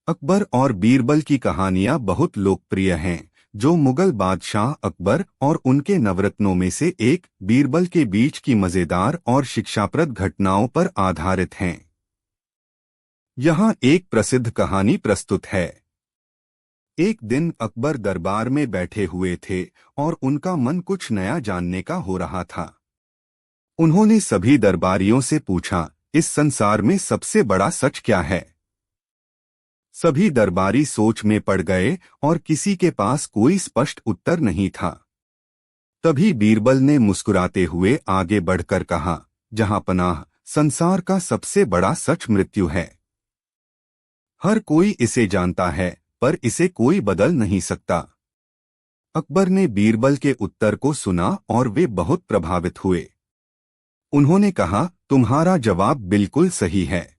अकबर और बीरबल की कहानियां बहुत लोकप्रिय हैं, जो मुगल बादशाह अकबर और उनके नवरत्नों में से एक बीरबल के बीच की मजेदार और शिक्षाप्रद घटनाओं पर आधारित हैं। यहाँ एक प्रसिद्ध कहानी प्रस्तुत है। एक दिन अकबर दरबार में बैठे हुए थे और उनका मन कुछ नया जानने का हो रहा था। उन्होंने सभी दरबारियों से पूछा, इस संसार में सबसे बड़ा सच क्या है? सभी दरबारी सोच में पड़ गए और किसी के पास कोई स्पष्ट उत्तर नहीं था। तभी बीरबल ने मुस्कुराते हुए आगे बढ़कर कहा, जहांपनाह, संसार का सबसे बड़ा सच मृत्यु है। हर कोई इसे जानता है, पर इसे कोई बदल नहीं सकता। अकबर ने बीरबल के उत्तर को सुना और वे बहुत प्रभावित हुए। उन्होंने कहा, तुम्हारा जवाब बिल्कुल सही है।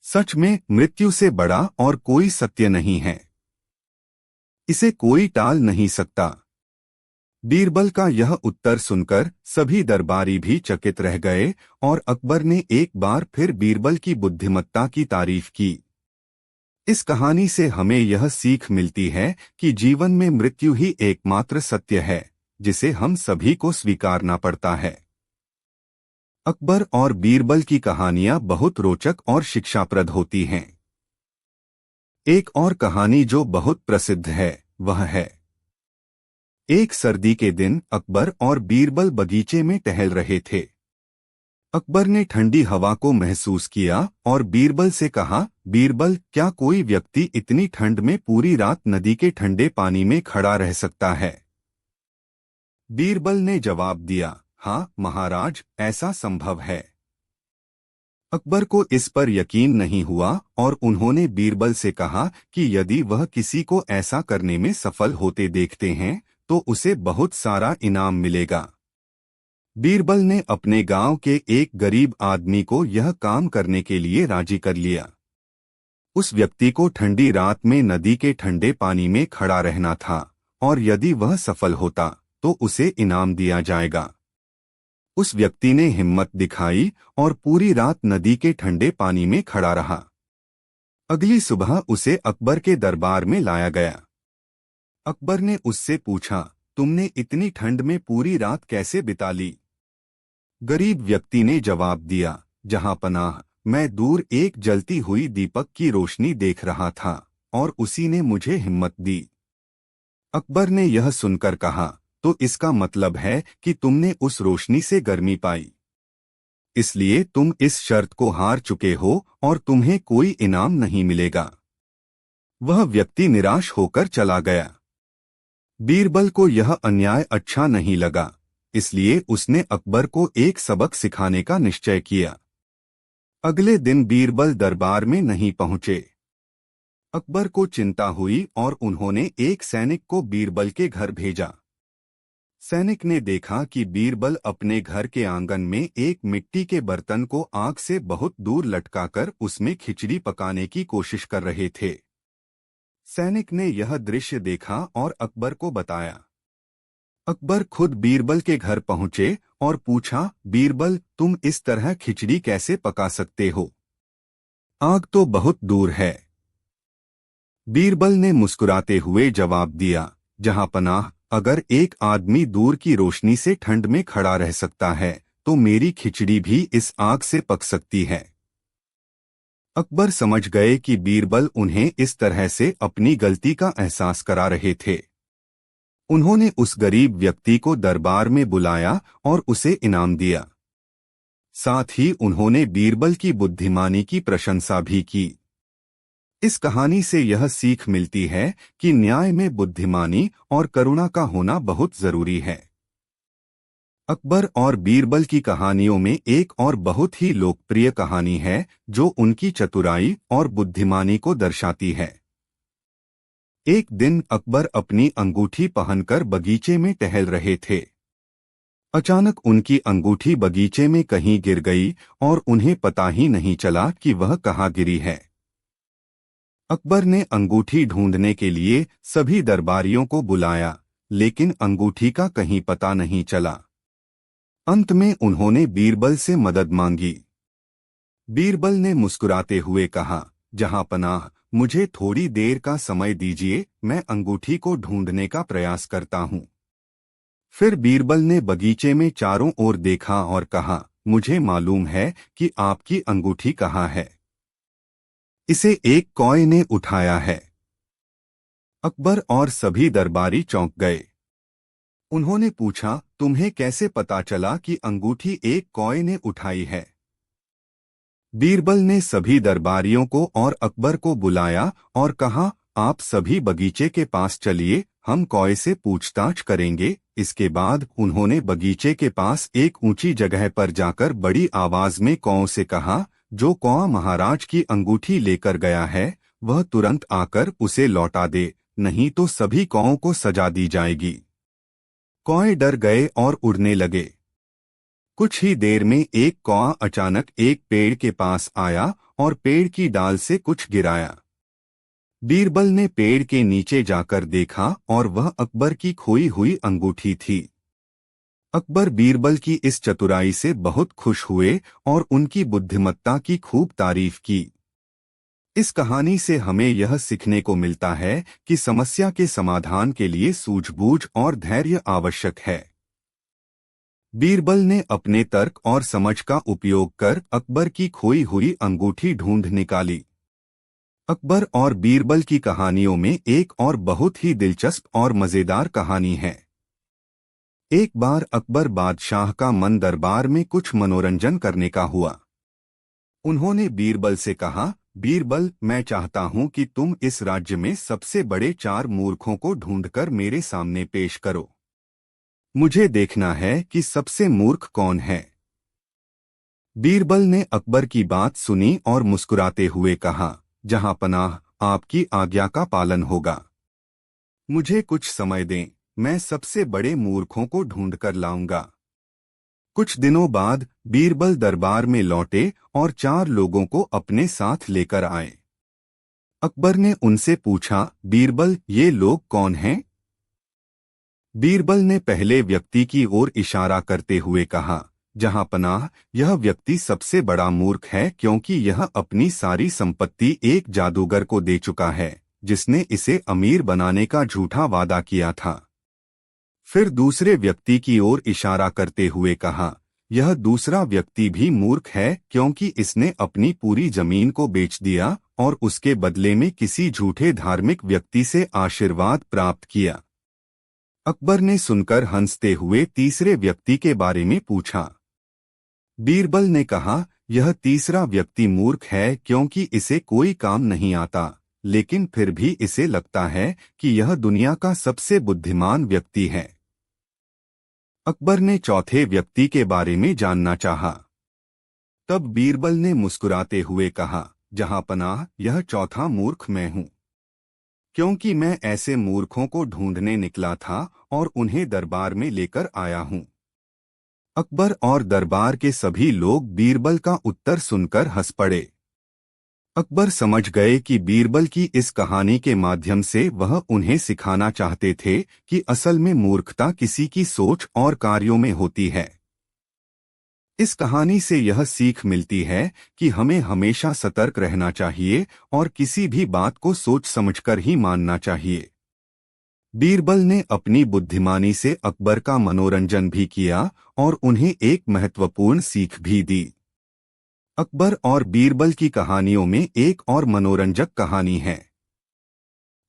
सच में मृत्यु से बड़ा और कोई सत्य नहीं है। इसे कोई टाल नहीं सकता। बीरबल का यह उत्तर सुनकर सभी दरबारी भी चकित रह गए और अकबर ने एक बार फिर बीरबल की बुद्धिमत्ता की तारीफ की। इस कहानी से हमें यह सीख मिलती है कि जीवन में मृत्यु ही एकमात्र सत्य है, जिसे हम सभी को स्वीकारना पड़ता है। अकबर और बीरबल की कहानियां बहुत रोचक और शिक्षाप्रद होती हैं। एक और कहानी जो बहुत प्रसिद्ध है, वह है। एक सर्दी के दिन अकबर और बीरबल बगीचे में टहल रहे थे। अकबर ने ठंडी हवा को महसूस किया और बीरबल से कहा, बीरबल, क्या कोई व्यक्ति इतनी ठंड में पूरी रात नदी के ठंडे पानी में खड़ा रह सकता है? बीरबल ने जवाब दिया, हाँ महाराज, ऐसा संभव है। अकबर को इस पर यकीन नहीं हुआ और उन्होंने बीरबल से कहा कि यदि वह किसी को ऐसा करने में सफल होते देखते हैं तो उसे बहुत सारा इनाम मिलेगा। बीरबल ने अपने गांव के एक गरीब आदमी को यह काम करने के लिए राजी कर लिया। उस व्यक्ति को ठंडी रात में नदी के ठंडे पानी में खड़ा रहना था और यदि वह सफल होता तो उसे इनाम दिया जाएगा। उस व्यक्ति ने हिम्मत दिखाई और पूरी रात नदी के ठंडे पानी में खड़ा रहा। अगली सुबह उसे अकबर के दरबार में लाया गया। अकबर ने उससे पूछा, तुमने इतनी ठंड में पूरी रात कैसे बिता ली? गरीब व्यक्ति ने जवाब दिया, जहांपनाह, मैं दूर एक जलती हुई दीपक की रोशनी देख रहा था और उसी ने मुझे हिम्मत दी। अकबर ने यह सुनकर कहा, तो इसका मतलब है कि तुमने उस रोशनी से गर्मी पाई। इसलिए तुम इस शर्त को हार चुके हो और तुम्हें कोई इनाम नहीं मिलेगा। वह व्यक्ति निराश होकर चला गया। बीरबल को यह अन्याय अच्छा नहीं लगा, इसलिए उसने अकबर को एक सबक सिखाने का निश्चय किया। अगले दिन बीरबल दरबार में नहीं पहुंचे। अकबर को चिंता हुई और उन्होंने एक सैनिक को बीरबल के घर भेजा। सैनिक ने देखा कि बीरबल अपने घर के आंगन में एक मिट्टी के बर्तन को आग से बहुत दूर लटकाकर उसमें खिचड़ी पकाने की कोशिश कर रहे थे। सैनिक ने यह दृश्य देखा और अकबर को बताया। अकबर खुद बीरबल के घर पहुंचे और पूछा, बीरबल, तुम इस तरह खिचड़ी कैसे पका सकते हो? आग तो बहुत दूर है। बीरबल ने मुस्कुराते हुए जवाब दिया, जहांपनाह, अगर एक आदमी दूर की रोशनी से ठंड में खड़ा रह सकता है तो मेरी खिचड़ी भी इस आग से पक सकती है। अकबर समझ गए कि बीरबल उन्हें इस तरह से अपनी गलती का एहसास करा रहे थे। उन्होंने उस गरीब व्यक्ति को दरबार में बुलाया और उसे इनाम दिया। साथ ही उन्होंने बीरबल की बुद्धिमानी की प्रशंसा भी की। इस कहानी से यह सीख मिलती है कि न्याय में बुद्धिमानी और करुणा का होना बहुत जरूरी है। अकबर और बीरबल की कहानियों में एक और बहुत ही लोकप्रिय कहानी है जो उनकी चतुराई और बुद्धिमानी को दर्शाती है। एक दिन अकबर अपनी अंगूठी पहनकर बगीचे में टहल रहे थे। अचानक उनकी अंगूठी बगीचे में कहीं गिर गई और उन्हें पता ही नहीं चला कि वह कहाँ गिरी है। अकबर ने अंगूठी ढूंढने के लिए सभी दरबारियों को बुलाया, लेकिन अंगूठी का कहीं पता नहीं चला। अंत में उन्होंने बीरबल से मदद मांगी। बीरबल ने मुस्कुराते हुए कहा, जहां पनाह, मुझे थोड़ी देर का समय दीजिए, मैं अंगूठी को ढूंढने का प्रयास करता हूं। फिर बीरबल ने बगीचे में चारों ओर देखा और कहा, मुझे मालूम है कि आपकी अंगूठी कहाँ है। इसे एक कौए ने उठाया है। अकबर और सभी दरबारी चौंक गए। उन्होंने पूछा, तुम्हें कैसे पता चला कि अंगूठी एक कौए ने उठाई है? बीरबल ने सभी दरबारियों को और अकबर को बुलाया और कहा, आप सभी बगीचे के पास चलिए, हम कौए से पूछताछ करेंगे। इसके बाद उन्होंने बगीचे के पास एक ऊंची जगह पर जाकर बड़ी आवाज में कौओं से कहा, जो कौआ महाराज की अंगूठी लेकर गया है, वह तुरंत आकर उसे लौटा दे, नहीं तो सभी कौओं को सजा दी जाएगी। कौए डर गए और उड़ने लगे। कुछ ही देर में एक कौआ अचानक एक पेड़ के पास आया और पेड़ की डाल से कुछ गिराया। बीरबल ने पेड़ के नीचे जाकर देखा और वह अकबर की खोई हुई अंगूठी थी। अकबर बीरबल की इस चतुराई से बहुत खुश हुए और उनकी बुद्धिमत्ता की खूब तारीफ की। इस कहानी से हमें यह सीखने को मिलता है कि समस्या के समाधान के लिए सूझबूझ और धैर्य आवश्यक है। बीरबल ने अपने तर्क और समझ का उपयोग कर अकबर की खोई हुई अंगूठी ढूंढ निकाली। अकबर और बीरबल की कहानियों में एक और बहुत ही दिलचस्प और मजेदार कहानी है। एक बार अकबर बादशाह का मन दरबार में कुछ मनोरंजन करने का हुआ। उन्होंने बीरबल से कहा, बीरबल, मैं चाहता हूं कि तुम इस राज्य में सबसे बड़े 4 मूर्खों को ढूंढकर मेरे सामने पेश करो। मुझे देखना है कि सबसे मूर्ख कौन है। बीरबल ने अकबर की बात सुनी और मुस्कुराते हुए कहा, जहां पनाह, आपकी आज्ञा का पालन होगा। मुझे कुछ समय दें, मैं सबसे बड़े मूर्खों को ढूंढकर लाऊंगा। कुछ दिनों बाद बीरबल दरबार में लौटे और 4 लोगों को अपने साथ लेकर आए। अकबर ने उनसे पूछा, बीरबल, ये लोग कौन हैं? बीरबल ने पहले व्यक्ति की ओर इशारा करते हुए कहा, जहां पनाह, यह व्यक्ति सबसे बड़ा मूर्ख है क्योंकि यह अपनी सारी संपत्ति एक जादूगर को दे चुका है, जिसने इसे अमीर बनाने का झूठा वादा किया था। फिर दूसरे व्यक्ति की ओर इशारा करते हुए कहा, यह दूसरा व्यक्ति भी मूर्ख है क्योंकि इसने अपनी पूरी जमीन को बेच दिया और उसके बदले में किसी झूठे धार्मिक व्यक्ति से आशीर्वाद प्राप्त किया। अकबर ने सुनकर हंसते हुए तीसरे व्यक्ति के बारे में पूछा। बीरबल ने कहा, यह तीसरा व्यक्ति मूर्ख है क्योंकि इसे कोई काम नहीं आता, लेकिन फिर भी इसे लगता है कि यह दुनिया का सबसे बुद्धिमान व्यक्ति है। अकबर ने चौथे व्यक्ति के बारे में जानना चाहा। तब बीरबल ने मुस्कुराते हुए कहा, जहां पनाह, यह चौथा मूर्ख मैं हूं, क्योंकि मैं ऐसे मूर्खों को ढूंढने निकला था और उन्हें दरबार में लेकर आया हूं। अकबर और दरबार के सभी लोग बीरबल का उत्तर सुनकर हंस पड़े। अकबर समझ गए कि बीरबल की इस कहानी के माध्यम से वह उन्हें सिखाना चाहते थे कि असल में मूर्खता किसी की सोच और कार्यों में होती है। इस कहानी से यह सीख मिलती है कि हमें हमेशा सतर्क रहना चाहिए और किसी भी बात को सोच समझकर ही मानना चाहिए। बीरबल ने अपनी बुद्धिमानी से अकबर का मनोरंजन भी किया और उन्हें एक महत्वपूर्ण सीख भी दी। अकबर और बीरबल की कहानियों में एक और मनोरंजक कहानी है।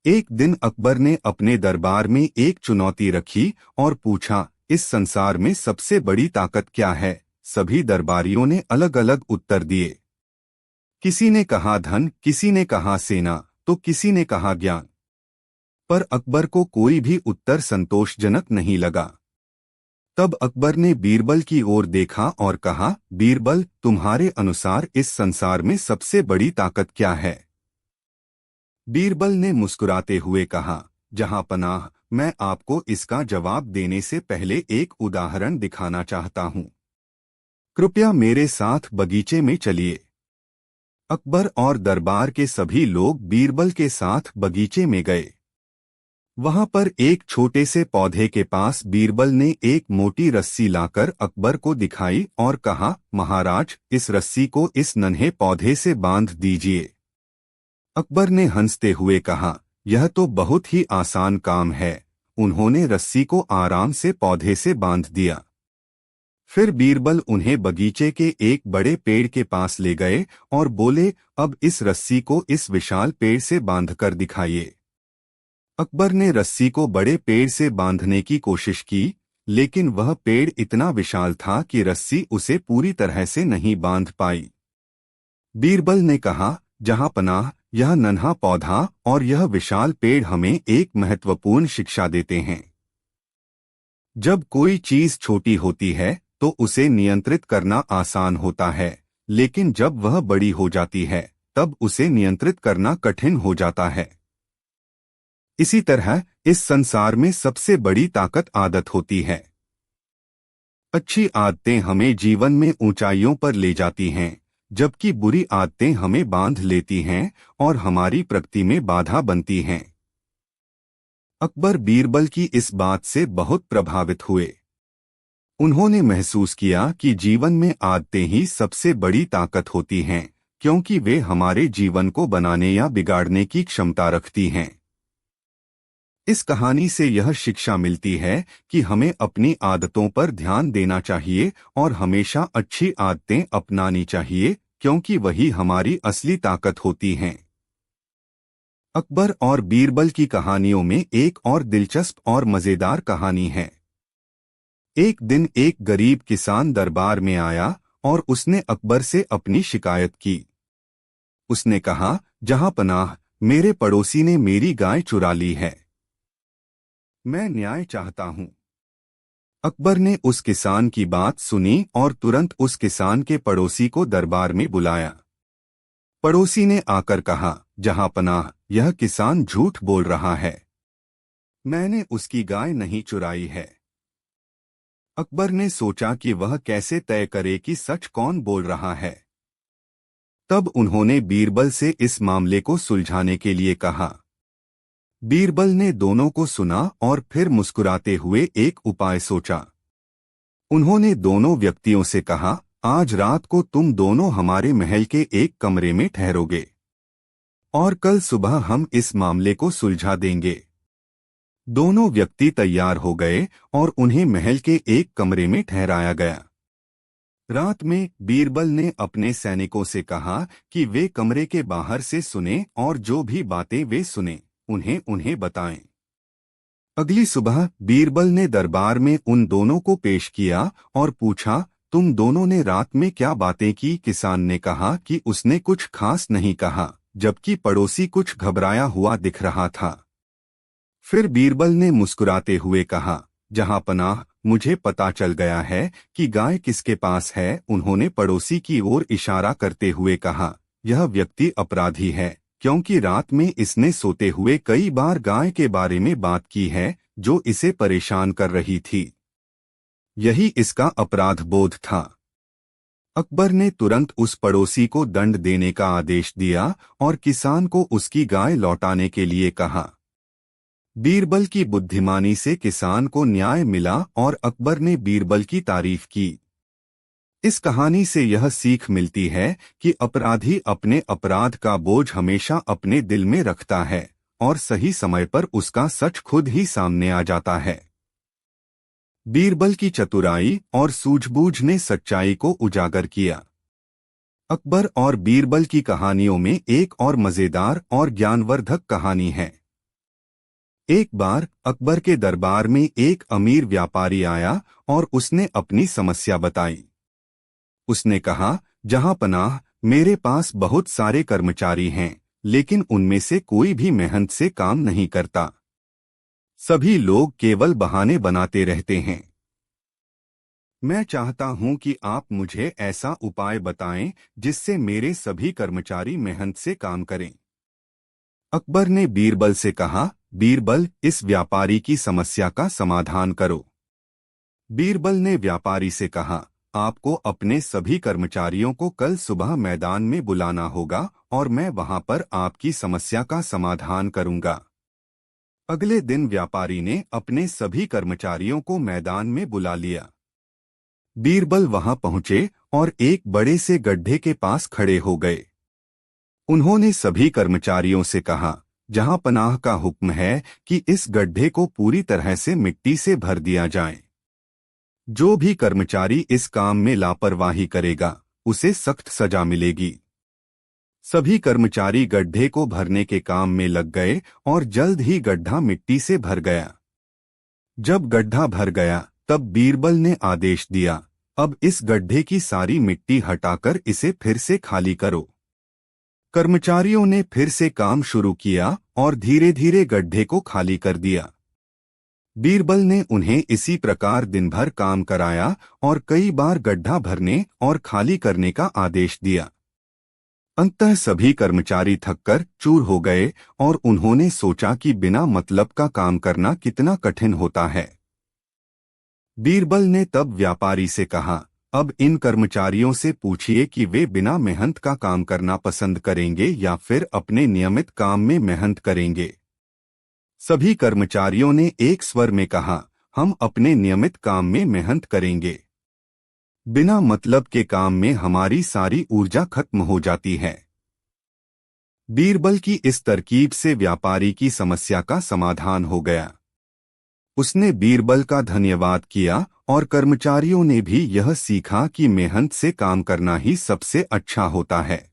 एक दिन अकबर ने अपने दरबार में एक चुनौती रखी और पूछा, इस संसार में सबसे बड़ी ताकत क्या है? सभी दरबारियों ने अलग अलग उत्तर दिए। किसी ने कहा धन, किसी ने कहा सेना, तो किसी ने कहा ज्ञान। पर अकबर को कोई भी उत्तर संतोषजनक नहीं लगा। तब अकबर ने बीरबल की ओर देखा और कहा, बीरबल, तुम्हारे अनुसार इस संसार में सबसे बड़ी ताकत क्या है? बीरबल ने मुस्कुराते हुए कहा, जहां पनाह, मैं आपको इसका जवाब देने से पहले एक उदाहरण दिखाना चाहता हूं। कृपया मेरे साथ बगीचे में चलिए। अकबर और दरबार के सभी लोग बीरबल के साथ बगीचे में गए। वहां पर एक छोटे से पौधे के पास बीरबल ने एक मोटी रस्सी लाकर अकबर को दिखाई और कहा, महाराज, इस रस्सी को इस नन्हे पौधे से बांध दीजिए। अकबर ने हंसते हुए कहा, यह तो बहुत ही आसान काम है। उन्होंने रस्सी को आराम से पौधे से बांध दिया। फिर बीरबल उन्हें बगीचे के एक बड़े पेड़ के पास ले गए और बोले, अब इस रस्सी को इस विशाल पेड़ से बांधकर दिखाइए। अकबर ने रस्सी को बड़े पेड़ से बांधने की कोशिश की, लेकिन वह पेड़ इतना विशाल था कि रस्सी उसे पूरी तरह से नहीं बांध पाई। बीरबल ने कहा, जहां पनाह, यह नन्हा पौधा और यह विशाल पेड़ हमें एक महत्वपूर्ण शिक्षा देते हैं। जब कोई चीज छोटी होती है तो उसे नियंत्रित करना आसान होता है, लेकिन जब वह बड़ी हो जाती है तब उसे नियंत्रित करना कठिन हो जाता है। इसी तरह इस संसार में सबसे बड़ी ताकत आदत होती है। अच्छी आदतें हमें जीवन में ऊंचाइयों पर ले जाती हैं, जबकि बुरी आदतें हमें बांध लेती हैं और हमारी प्रगति में बाधा बनती हैं। अकबर बीरबल की इस बात से बहुत प्रभावित हुए। उन्होंने महसूस किया कि जीवन में आदतें ही सबसे बड़ी ताकत होती हैं, क्योंकि वे हमारे जीवन को बनाने या बिगाड़ने की क्षमता रखती हैं। इस कहानी से यह शिक्षा मिलती है कि हमें अपनी आदतों पर ध्यान देना चाहिए और हमेशा अच्छी आदतें अपनानी चाहिए, क्योंकि वही हमारी असली ताकत होती हैं। अकबर और बीरबल की कहानियों में एक और दिलचस्प और मजेदार कहानी है। एक दिन एक गरीब किसान दरबार में आया और उसने अकबर से अपनी शिकायत की। उसने कहा, जहां पनाह, मेरे पड़ोसी ने मेरी गाय चुरा ली है। मैं न्याय चाहता हूं। अकबर ने उस किसान की बात सुनी और तुरंत उस किसान के पड़ोसी को दरबार में बुलाया। पड़ोसी ने आकर कहा, जहां पनाह, यह किसान झूठ बोल रहा है। मैंने उसकी गाय नहीं चुराई है। अकबर ने सोचा कि वह कैसे तय करे कि सच कौन बोल रहा है। तब उन्होंने बीरबल से इस मामले को सुलझाने के लिए कहा। बीरबल ने दोनों को सुना और फिर मुस्कुराते हुए एक उपाय सोचा। उन्होंने दोनों व्यक्तियों से कहा, आज रात को तुम दोनों हमारे महल के एक कमरे में ठहरोगे और कल सुबह हम इस मामले को सुलझा देंगे। दोनों व्यक्ति तैयार हो गए और उन्हें महल के एक कमरे में ठहराया गया। रात में बीरबल ने अपने सैनिकों से कहा कि वे कमरे के बाहर से सुने और जो भी बातें वे सुने उन्हें बताएं। अगली सुबह बीरबल ने दरबार में उन दोनों को पेश किया और पूछा, तुम दोनों ने रात में क्या बातें की? किसान ने कहा कि उसने कुछ खास नहीं कहा, जबकि पड़ोसी कुछ घबराया हुआ दिख रहा था। फिर बीरबल ने मुस्कुराते हुए कहा, जहां पनाह, मुझे पता चल गया है कि गाय किसके पास है। उन्होंने पड़ोसी की ओर इशारा करते हुए कहा, यह व्यक्ति अपराधी है, क्योंकि रात में इसने सोते हुए कई बार गाय के बारे में बात की है जो इसे परेशान कर रही थी। यही इसका अपराध बोध था। अकबर ने तुरंत उस पड़ोसी को दंड देने का आदेश दिया और किसान को उसकी गाय लौटाने के लिए कहा। बीरबल की बुद्धिमानी से किसान को न्याय मिला और अकबर ने बीरबल की तारीफ की। इस कहानी से यह सीख मिलती है कि अपराधी अपने अपराध का बोझ हमेशा अपने दिल में रखता है और सही समय पर उसका सच खुद ही सामने आ जाता है। बीरबल की चतुराई और सूझबूझ ने सच्चाई को उजागर किया। अकबर और बीरबल की कहानियों में एक और मजेदार और ज्ञानवर्धक कहानी है। एक बार अकबर के दरबार में एक अमीर व्यापारी आया और उसने अपनी समस्या बताई। उसने कहा, जहां पनाह, मेरे पास बहुत सारे कर्मचारी हैं, लेकिन उनमें से कोई भी मेहनत से काम नहीं करता। सभी लोग केवल बहाने बनाते रहते हैं। मैं चाहता हूं कि आप मुझे ऐसा उपाय बताएं जिससे मेरे सभी कर्मचारी मेहनत से काम करें। अकबर ने बीरबल से कहा, बीरबल, इस व्यापारी की समस्या का समाधान करो। बीरबल ने व्यापारी से कहा, आपको अपने सभी कर्मचारियों को कल सुबह मैदान में बुलाना होगा और मैं वहां पर आपकी समस्या का समाधान करूंगा। अगले दिन व्यापारी ने अपने सभी कर्मचारियों को मैदान में बुला लिया। बीरबल वहां पहुंचे और एक बड़े से गड्ढे के पास खड़े हो गए। उन्होंने सभी कर्मचारियों से कहा, जहां पनाह का हुक्म है कि इस गड्ढे को पूरी तरह से मिट्टी से भर दिया जाए। जो भी कर्मचारी इस काम में लापरवाही करेगा, उसे सख्त सजा मिलेगी। सभी कर्मचारी गड्ढे को भरने के काम में लग गए और जल्द ही गड्ढा मिट्टी से भर गया। जब गड्ढा भर गया, तब बीरबल ने आदेश दिया, अब इस गड्ढे की सारी मिट्टी हटाकर इसे फिर से खाली करो। कर्मचारियों ने फिर से काम शुरू किया और धीरे धीरे गड्ढे को खाली कर दिया। बीरबल ने उन्हें इसी प्रकार दिन भर काम कराया और कई बार गड्ढा भरने और खाली करने का आदेश दिया। अंततः सभी कर्मचारी थककर चूर हो गए और उन्होंने सोचा कि बिना मतलब का काम करना कितना कठिन होता है। बीरबल ने तब व्यापारी से कहा, अब इन कर्मचारियों से पूछिए कि वे बिना मेहनत का काम करना पसंद करेंगे या फिर अपने नियमित काम में मेहनत करेंगे। सभी कर्मचारियों ने एक स्वर में कहा, हम अपने नियमित काम में मेहनत करेंगे। बिना मतलब के काम में हमारी सारी ऊर्जा खत्म हो जाती है। बीरबल की इस तरकीब से व्यापारी की समस्या का समाधान हो गया। उसने बीरबल का धन्यवाद किया और कर्मचारियों ने भी यह सीखा कि मेहनत से काम करना ही सबसे अच्छा होता है।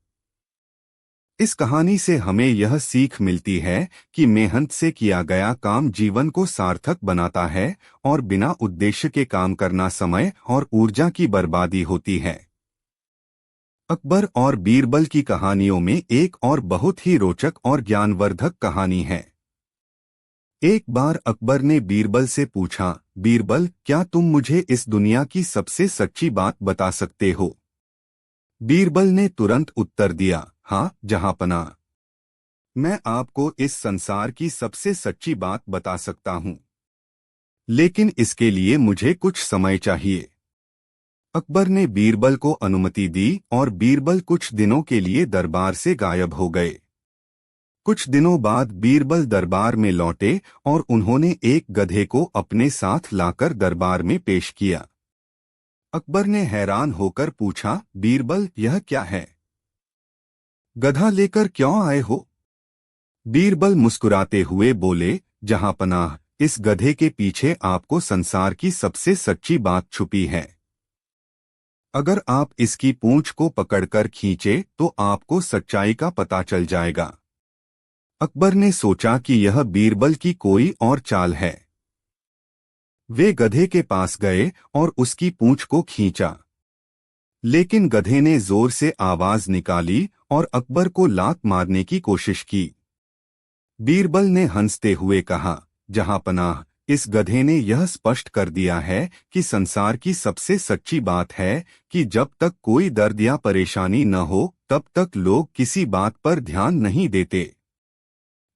इस कहानी से हमें यह सीख मिलती है कि मेहनत से किया गया काम जीवन को सार्थक बनाता है और बिना उद्देश्य के काम करना समय और ऊर्जा की बर्बादी होती है। अकबर और बीरबल की कहानियों में एक और बहुत ही रोचक और ज्ञानवर्धक कहानी है। एक बार अकबर ने बीरबल से पूछा, बीरबल, क्या तुम मुझे इस दुनिया की सबसे सच्ची बात बता सकते हो? बीरबल ने तुरंत उत्तर दिया, हाँ जहांपनाह, मैं आपको इस संसार की सबसे सच्ची बात बता सकता हूँ, लेकिन इसके लिए मुझे कुछ समय चाहिए। अकबर ने बीरबल को अनुमति दी और बीरबल कुछ दिनों के लिए दरबार से गायब हो गए। कुछ दिनों बाद बीरबल दरबार में लौटे और उन्होंने एक गधे को अपने साथ लाकर दरबार में पेश किया। अकबर ने हैरान होकर पूछा, बीरबल, यह क्या है? गधा लेकर क्यों आए हो? बीरबल मुस्कुराते हुए बोले, जहांपनाह, इस गधे के पीछे आपको संसार की सबसे सच्ची बात छुपी है। अगर आप इसकी पूंछ को पकड़कर खींचे तो आपको सच्चाई का पता चल जाएगा। अकबर ने सोचा कि यह बीरबल की कोई और चाल है। वे गधे के पास गए और उसकी पूंछ को खींचा, लेकिन गधे ने जोर से आवाज निकाली और अकबर को लात मारने की कोशिश की। बीरबल ने हंसते हुए कहा, जहांपनाह, इस गधे ने यह स्पष्ट कर दिया है कि संसार की सबसे सच्ची बात है कि जब तक कोई दर्द या परेशानी न हो तब तक लोग किसी बात पर ध्यान नहीं देते।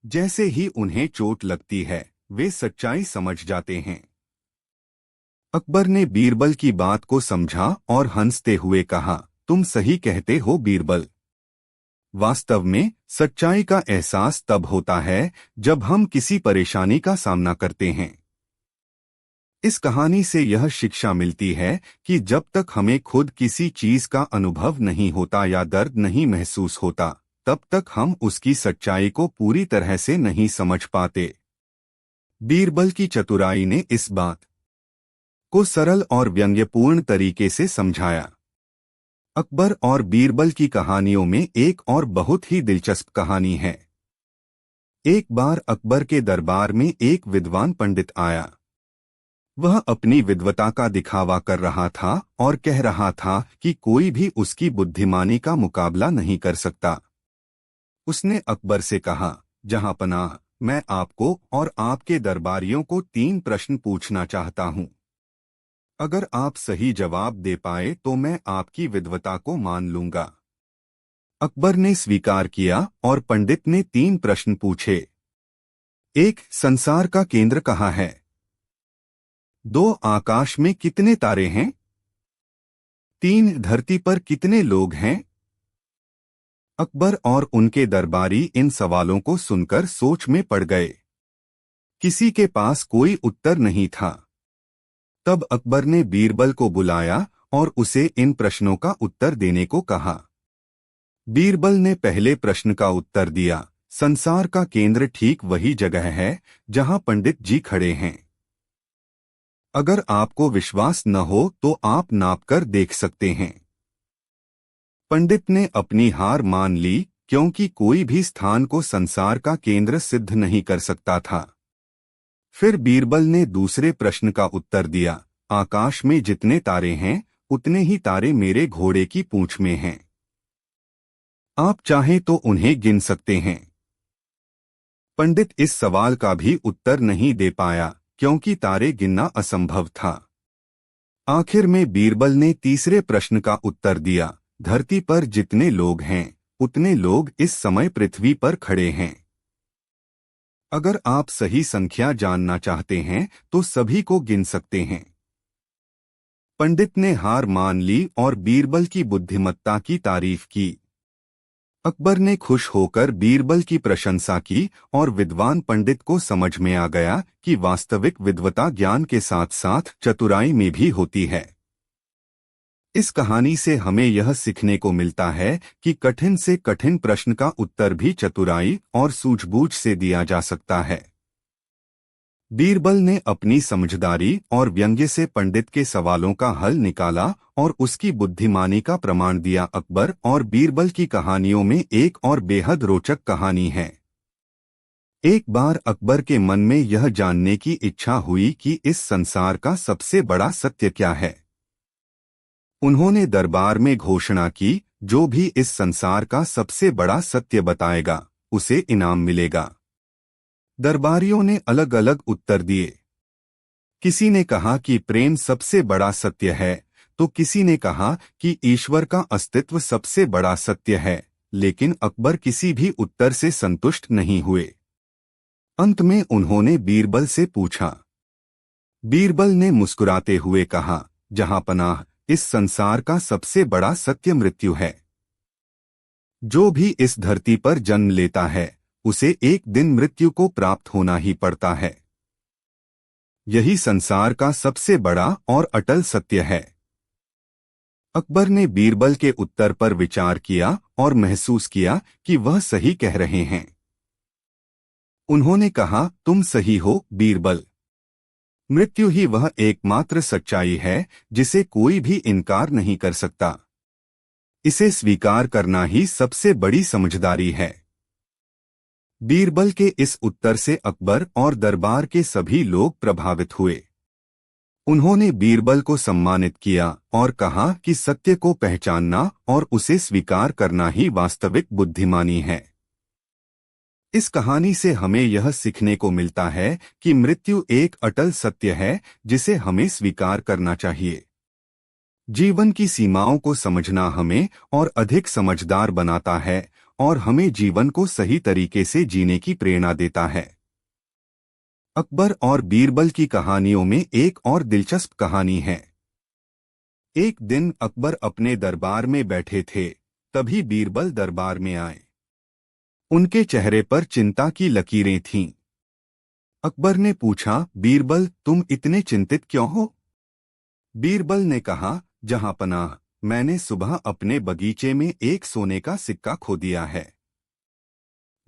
जैसे ही उन्हें चोट लगती है, वे सच्चाई समझ जाते हैं। अकबर ने बीरबल की बात को समझा और हंसते हुए कहा, तुम सही कहते हो बीरबल। वास्तव में सच्चाई का एहसास तब होता है जब हम किसी परेशानी का सामना करते हैं। इस कहानी से यह शिक्षा मिलती है कि जब तक हमें खुद किसी चीज का अनुभव नहीं होता या दर्द नहीं महसूस होता, तब तक हम उसकी सच्चाई को पूरी तरह से नहीं समझ पाते। बीरबल की चतुराई ने इस बात को सरल और व्यंग्यपूर्ण तरीके से समझाया। अकबर और बीरबल की कहानियों में एक और बहुत ही दिलचस्प कहानी है। एक बार अकबर के दरबार में एक विद्वान पंडित आया। वह अपनी विद्वता का दिखावा कर रहा था और कह रहा था कि कोई भी उसकी बुद्धिमानी का मुकाबला नहीं कर सकता। उसने अकबर से कहा, जहांपनाह, मैं आपको और आपके दरबारियों को 3 प्रश्न पूछना चाहता हूं। अगर आप सही जवाब दे पाए तो मैं आपकी विद्वता को मान लूंगा। अकबर ने स्वीकार किया और पंडित ने 3 प्रश्न पूछे। 1. संसार का केंद्र कहाँ है? 2. आकाश में कितने तारे हैं? 3. धरती पर कितने लोग हैं? अकबर और उनके दरबारी इन सवालों को सुनकर सोच में पड़ गए। किसी के पास कोई उत्तर नहीं था। तब अकबर ने बीरबल को बुलाया और उसे इन प्रश्नों का उत्तर देने को कहा। बीरबल ने पहले प्रश्न का उत्तर दिया, संसार का केंद्र ठीक वही जगह है जहां पंडित जी खड़े हैं। अगर आपको विश्वास न हो तो आप नापकर देख सकते हैं। पंडित ने अपनी हार मान ली, क्योंकि कोई भी स्थान को संसार का केंद्र सिद्ध नहीं कर सकता था। फिर बीरबल ने दूसरे प्रश्न का उत्तर दिया, आकाश में जितने तारे हैं उतने ही तारे मेरे घोड़े की पूंछ में हैं। आप चाहें तो उन्हें गिन सकते हैं। पंडित इस सवाल का भी उत्तर नहीं दे पाया, क्योंकि तारे गिनना असंभव था। आखिर में बीरबल ने तीसरे प्रश्न का उत्तर दिया, धरती पर जितने लोग हैं उतने लोग इस समय पृथ्वी पर खड़े हैं। अगर आप सही संख्या जानना चाहते हैं तो सभी को गिन सकते हैं। पंडित ने हार मान ली और बीरबल की बुद्धिमत्ता की तारीफ की। अकबर ने खुश होकर बीरबल की प्रशंसा की और विद्वान पंडित को समझ में आ गया कि वास्तविक विद्वता ज्ञान के साथ साथ चतुराई में भी होती है। इस कहानी से हमें यह सीखने को मिलता है कि कठिन से कठिन प्रश्न का उत्तर भी चतुराई और सूझबूझ से दिया जा सकता है। बीरबल ने अपनी समझदारी और व्यंग्य से पंडित के सवालों का हल निकाला और उसकी बुद्धिमानी का प्रमाण दिया। अकबर और बीरबल की कहानियों में एक और बेहद रोचक कहानी है। एक बार अकबर के मन में यह जानने की इच्छा हुई कि इस संसार का सबसे बड़ा सत्य क्या है। उन्होंने दरबार में घोषणा की, जो भी इस संसार का सबसे बड़ा सत्य बताएगा उसे इनाम मिलेगा। दरबारियों ने अलग अलग उत्तर दिए। किसी ने कहा कि प्रेम सबसे बड़ा सत्य है, तो किसी ने कहा कि ईश्वर का अस्तित्व सबसे बड़ा सत्य है, लेकिन अकबर किसी भी उत्तर से संतुष्ट नहीं हुए। अंत में उन्होंने बीरबल से पूछा। बीरबल ने मुस्कुराते हुए कहा, जहांपनाह, इस संसार का सबसे बड़ा सत्य मृत्यु है। जो भी इस धरती पर जन्म लेता है उसे एक दिन मृत्यु को प्राप्त होना ही पड़ता है। यही संसार का सबसे बड़ा और अटल सत्य है। अकबर ने बीरबल के उत्तर पर विचार किया और महसूस किया कि वह सही कह रहे हैं। उन्होंने कहा, तुम सही हो बीरबल। मृत्यु ही वह एकमात्र सच्चाई है जिसे कोई भी इनकार नहीं कर सकता। इसे स्वीकार करना ही सबसे बड़ी समझदारी है। बीरबल के इस उत्तर से अकबर और दरबार के सभी लोग प्रभावित हुए। उन्होंने बीरबल को सम्मानित किया और कहा कि सत्य को पहचानना और उसे स्वीकार करना ही वास्तविक बुद्धिमानी है। इस कहानी से हमें यह सीखने को मिलता है कि मृत्यु एक अटल सत्य है जिसे हमें स्वीकार करना चाहिए। जीवन की सीमाओं को समझना हमें और अधिक समझदार बनाता है और हमें जीवन को सही तरीके से जीने की प्रेरणा देता है। अकबर और बीरबल की कहानियों में एक और दिलचस्प कहानी है। एक दिन अकबर अपने दरबार में बैठे थे, तभी बीरबल दरबार में आए। उनके चेहरे पर चिंता की लकीरें थीं। अकबर ने पूछा, बीरबल, तुम इतने चिंतित क्यों हो? बीरबल ने कहा, जहांपनाह, मैंने सुबह अपने बगीचे में एक सोने का सिक्का खो दिया है।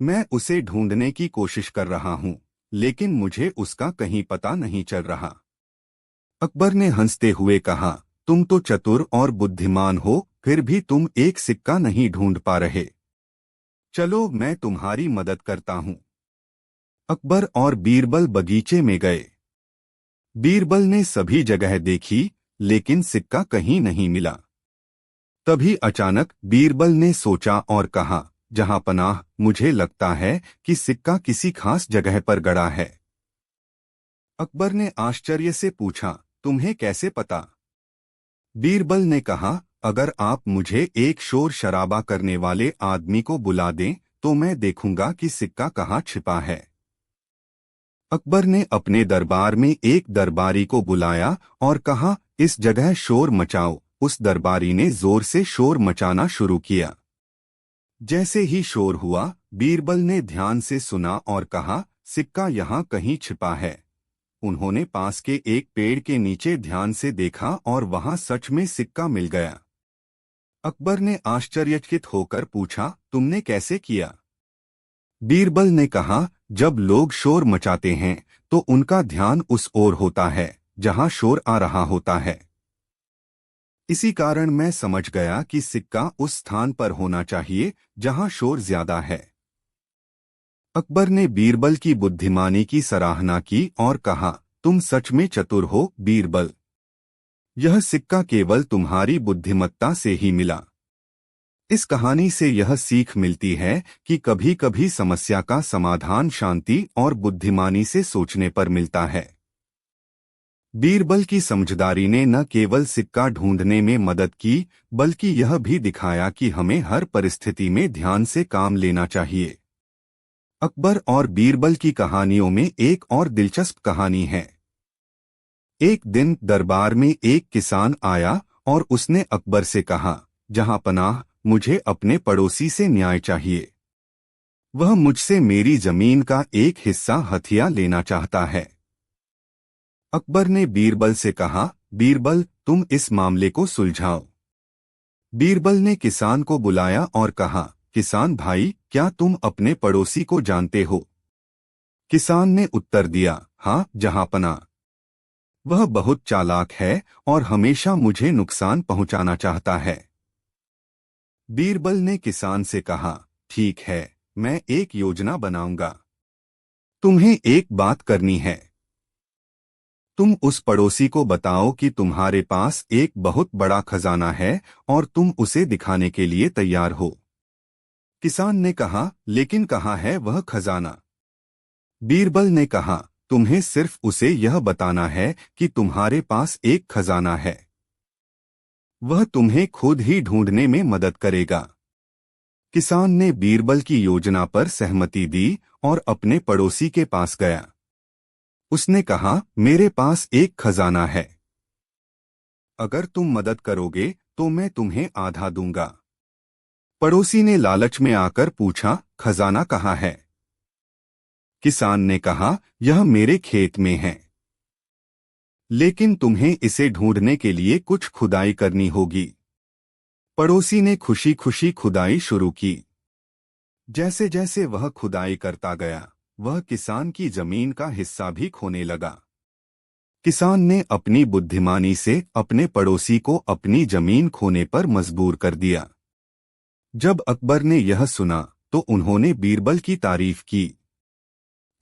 मैं उसे ढूंढने की कोशिश कर रहा हूं, लेकिन मुझे उसका कहीं पता नहीं चल रहा। अकबर ने हंसते हुए कहा, तुम तो चतुर और बुद्धिमान हो, फिर भी तुम एक सिक्का नहीं ढूंढ पा रहे। चलो मैं तुम्हारी मदद करता हूं। अकबर और बीरबल बगीचे में गए। बीरबल ने सभी जगह देखी, लेकिन सिक्का कहीं नहीं मिला। तभी अचानक बीरबल ने सोचा और कहा, जहांपनाह, मुझे लगता है कि सिक्का किसी खास जगह पर गड़ा है। अकबर ने आश्चर्य से पूछा, तुम्हें कैसे पता? बीरबल ने कहा, अगर आप मुझे एक शोर शराबा करने वाले आदमी को बुला दें तो मैं देखूंगा कि सिक्का कहाँ छिपा है। अकबर ने अपने दरबार में एक दरबारी को बुलाया और कहा, इस जगह शोर मचाओ। उस दरबारी ने जोर से शोर मचाना शुरू किया। जैसे ही शोर हुआ, बीरबल ने ध्यान से सुना और कहा, सिक्का यहाँ कहीं छिपा है। उन्होंने पास के एक पेड़ के नीचे ध्यान से देखा और वहां सच में सिक्का मिल गया। अकबर ने आश्चर्यचकित होकर पूछा, तुमने कैसे किया? बीरबल ने कहा, जब लोग शोर मचाते हैं तो उनका ध्यान उस ओर होता है जहां शोर आ रहा होता है। इसी कारण मैं समझ गया कि सिक्का उस स्थान पर होना चाहिए जहां शोर ज्यादा है। अकबर ने बीरबल की बुद्धिमानी की सराहना की और कहा, तुम सच में चतुर हो बीरबल। यह सिक्का केवल तुम्हारी बुद्धिमत्ता से ही मिला। इस कहानी से यह सीख मिलती है कि कभी कभी समस्या का समाधान शांति और बुद्धिमानी से सोचने पर मिलता है। बीरबल की समझदारी ने न केवल सिक्का ढूंढने में मदद की, बल्कि यह भी दिखाया कि हमें हर परिस्थिति में ध्यान से काम लेना चाहिए। अकबर और बीरबल की कहानियों में एक और दिलचस्प कहानी है। एक दिन दरबार में एक किसान आया और उसने अकबर से कहा, जहां पनाह, मुझे अपने पड़ोसी से न्याय चाहिए। वह मुझसे मेरी जमीन का एक हिस्सा हथिया लेना चाहता है। अकबर ने बीरबल से कहा, बीरबल, तुम इस मामले को सुलझाओ। बीरबल ने किसान को बुलाया और कहा, किसान भाई, क्या तुम अपने पड़ोसी को जानते हो? किसान ने उत्तर दिया, हाँ जहांपना। वह बहुत चालाक है और हमेशा मुझे नुकसान पहुंचाना चाहता है। बीरबल ने किसान से कहा, ठीक है, मैं एक योजना बनाऊंगा। तुम्हें एक बात करनी है। तुम उस पड़ोसी को बताओ कि तुम्हारे पास एक बहुत बड़ा खजाना है और तुम उसे दिखाने के लिए तैयार हो। किसान ने कहा, लेकिन कहाँ है वह खजाना? बीरबल ने कहा, तुम्हें सिर्फ उसे यह बताना है कि तुम्हारे पास एक खजाना है। वह तुम्हें खुद ही ढूंढने में मदद करेगा। किसान ने बीरबल की योजना पर सहमति दी और अपने पड़ोसी के पास गया। उसने कहा, मेरे पास एक खजाना है। अगर तुम मदद करोगे तो मैं तुम्हें आधा दूंगा। पड़ोसी ने लालच में आकर पूछा, खजाना कहाँ है? किसान ने कहा, यह मेरे खेत में है। लेकिन तुम्हें इसे ढूंढने के लिए कुछ खुदाई करनी होगी। पड़ोसी ने खुशी खुशी खुदाई शुरू की। जैसे जैसे वह खुदाई करता गया, वह किसान की जमीन का हिस्सा भी खोने लगा। किसान ने अपनी बुद्धिमानी से अपने पड़ोसी को अपनी जमीन खोने पर मजबूर कर दिया। जब अकबर ने यह सुना तो उन्होंने बीरबल की तारीफ की।